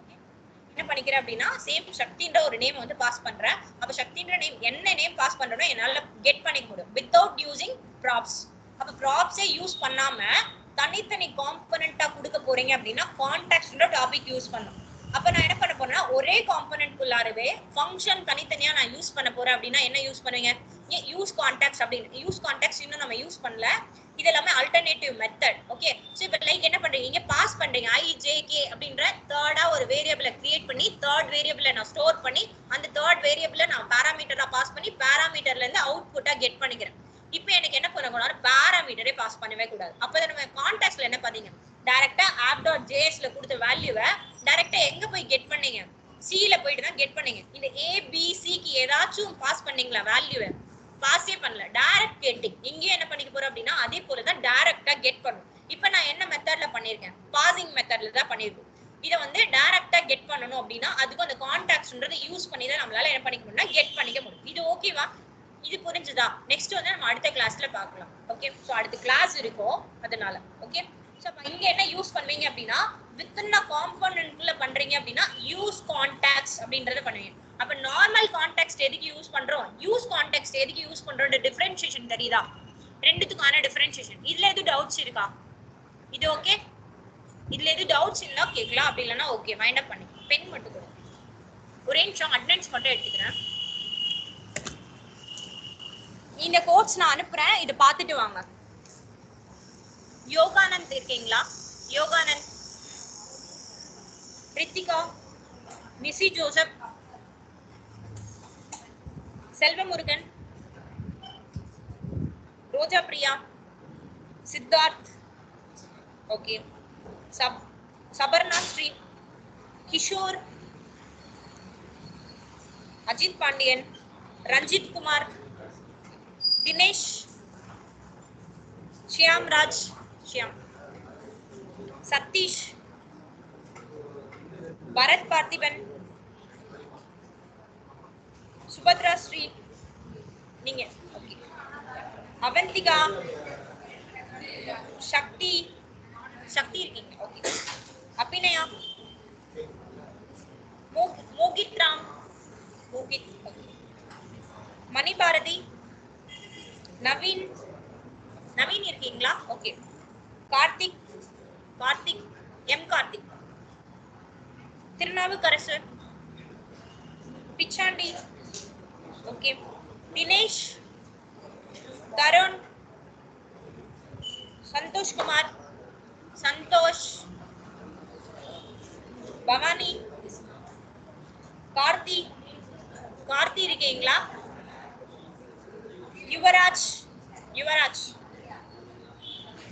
என்ன பண்ணிக்கிறேன் அப்படின்னா சேம் சக்தின்ற ஒரு நேம் வந்து பாஸ் பண்றேன். அப்ப சக்தின்ற நேம் என்ன நேம் பாஸ் பண்றேனோ என்னால கெட் பண்ணிக்க முடியும் வித்தவுட் யூசிங் ப்ராப்ஸ். அப்ப ப்ராப்ஸே யூஸ் பண்ணாம தனித்தனி காம்பனண்டா கொடுக்க போறீங்க அப்படின்னா கான்டெக்ஸ்ட்ன்ற டாபிக் யூஸ் பண்ணணும். அப்ப நான் என்ன பண்ண போறேன்னா ஒரே காம்பனன்ட் குள்ளாரவே ஃபங்க்ஷன் தனித்தனியா நான் யூஸ் பண்ண போறேன் அப்படின்னா என்ன யூஸ் பண்ணுவீங்க, யூஸ் கான்டெக்ஸ்ட் அப்படின்னு. யூஸ் கான்டெக்ஸ்ட் இன்னும் நம்ம யூஸ் பண்ணல, இது எல்லாமே அல்டர்னேட்டிவ் மெத்தட். ஓகே, சோ இப்போ லைக் என்ன பண்றீங்க, இங்க பாஸ் பண்றீங்க i j k அப்படின்ற தேர்டா ஒரு வேரியபிளை கிரியேட் பண்ணி தேர்ட் வேரியபிளை நான் ஸ்டோர் பண்ணி அந்த தேர்ட் வேரியபிளை நான் பாராமீட்டரா பாஸ் பண்ணி பாராமீட்டர்ல இருந்து அவுட்புட்டா கெட் பண்ணிக்கிறேன். இப்போ எனக்கு என்ன பண்ணணும், பாராமீட்டரே பாஸ் பண்ணவே கூடாது. அப்பதான் நம்ம கான்டெக்ஸ்ட்ல என்ன பண்ணீங்க, டைரக்டா app.js ல கொடுத்த வேல்யூவை டைரக்டா எங்க போய் கெட் பண்ணீங்க, c ல போயிட்டு தான் கெட் பண்ணீங்க. இந்த a b c க்கு ஏதாச்சும் பாஸ் பண்ணீங்களா வேல்யூவை, பாஸே பண்ணல, டைரக்ட் கெட்டிங். இங்கே என்ன பண்ணிக்க போறோம் அப்படின்னா அதே போல தான் டைரக்டா கெட் பண்ணும். இப்போ நான் என்ன மெத்தட்ல பண்ணிருக்கேன், பாசிங் மெத்தட்ல தான் பண்ணிருக்கேன். இதை வந்து டைரக்டா கெட் பண்ணணும் அப்படின்னா அதுக்கு அந்த கான்டெக்ஸ்ட்ன்றதை யூஸ் பண்ணி தான் நம்மளால என்ன பண்ணிக்க முடியும்னா கெட் பண்ணிக்க முடியும். இது ஓகேவா, இது புரிஞ்சுதா? நெக்ஸ்ட் வந்து நம்ம அடுத்த கிளாஸ்ல பார்க்கலாம். ஓகே, சோ அடுத்த கிளாஸ் இருக்கும் அதனால. ஓகே, சோ இங்க என்ன யூஸ் பண்ணுவீங்க அப்படின்னா within a componentல பண்றீங்க அப்படின்னா யூஸ் கான்டெக்ஸ்ட் அப்படின்றத பண்ணுவீங்க. அப்ப நார்மல் கான்டெக்ஸ்ட் எதுக்கு யூஸ் பண்றோம், யூஸ் கான்டெக்ஸ்ட் எதுக்கு யூஸ் பண்றோம், டிஃபரன்ஷியேஷன் தெரியுதா, ரெண்டுத்துக்கான டிஃபரன்ஷியேஷன். இதுல எது டவுட்ஸ் இருக்கா, இது ஓகே, இதுல எது டவுட்ஸ் இல்ல கேட்கலாம், அப்படி இல்லைன்னா ஓகே வைண்ட் அப் பண்ணி பென் மட்டும் கொடு. ஒரே நிமிஷம் அட்டெண்டன்ஸ் மட்டும் எடுத்துக்கிறேன். இந்த கோட்ஸ் நான் அனுப்புறேன், இது பார்த்துட்டு வாங்க. யோகானந்த் இருக்கீங்களா, யோகானந்த், ரித்திகா, நிசி ஜோசப், செல்வமுருகன், ரோஜா பிரியா, சித்தார்த், ஓகே, சபர்ணா ஸ்ரீ, கிஷோர், அஜித் பாண்டியன், ரஞ்சித் குமார், தினேஷ், ஷியாம் ராஜ், ஷியாம், சதீஷ், பரத் பார்த்திபன், சுபத்ரா ஸ்ரீ, நீங்க ஓகே, அவந்திகா, சக்தி, சக்தி இருக்கீங்க ஓகே, அபிநயா, மோகித் ராம், மோகித், மணி மணி பாரதி, நவீன், நவீன் இருக்கீங்களா? Okay. Karthik, Karthik, M Karthik, Thirunavukkarasu, Pichandi, okay. Dinesh, Tarun, Santhosh Kumar, Santhosh, Bhavani, Karthi, Karthi இருக்கீங்களா? Yuvaraj, Yuvaraj,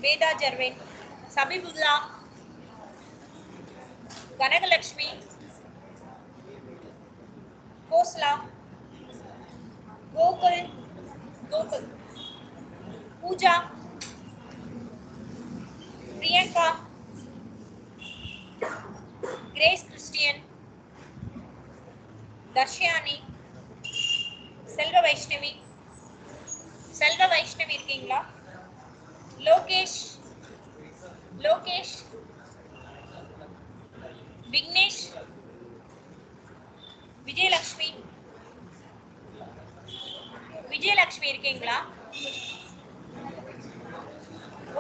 Vedha Jervin, Sabibulla, Kanakalakshmi, Khosla, Gokul, Gokul, Pooja, Priyanka, grace Christian, தர்ஷியானி, செல்வ வைஷ்ணவி, செல்வ வைஷ்ணவி இருக்கீங்களா? லோகேஷ், லோகேஷ், விக்னேஷ், விஜயலட்சுமி, விஜயலட்சுமி இருக்கீங்களா?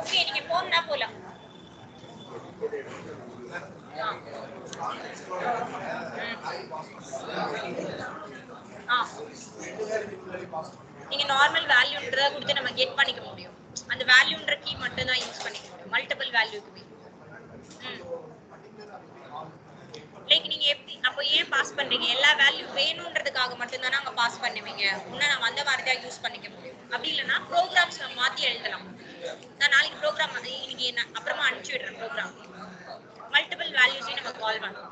ஓகே, நீங்க போனா போலாம். நீங்க நார்மல் வேல்யூன்றத கொடுத்து நம்ம கெட் பண்ணிக்க முடியும். அந்த வேல்யூன்ற கீ மட்டும் தான் யூஸ் பண்ணிக்க முடியும். மல்டிபிள் வேல்யூக்கு லைக் நீங்க எப்படி அப்போ ஏன் பாஸ் பண்றீங்க? எல்லா வேல்யூ வேணும்ன்றதுக்காக மட்டும் தானே அங்க பாஸ் பண்ணுவீங்க. இன்னும் நம்ம அந்த மாதிரி தான் யூஸ் பண்ணிக்க முடியும். அப்படி இல்லைன்னா ப்ரோக்ராம்ஸ் நம்ம மாத்தி எழுதலாம். நான் நாளைக்கு ப்ரோக்ராம் இன்னைக்கு அப்புறமா அனுப்பிச்சு விடுறேன். ப்ரோக்ராம் மல்டிபிள் வேல்யூஸையும் நம்ம கால் பண்ணலாம்.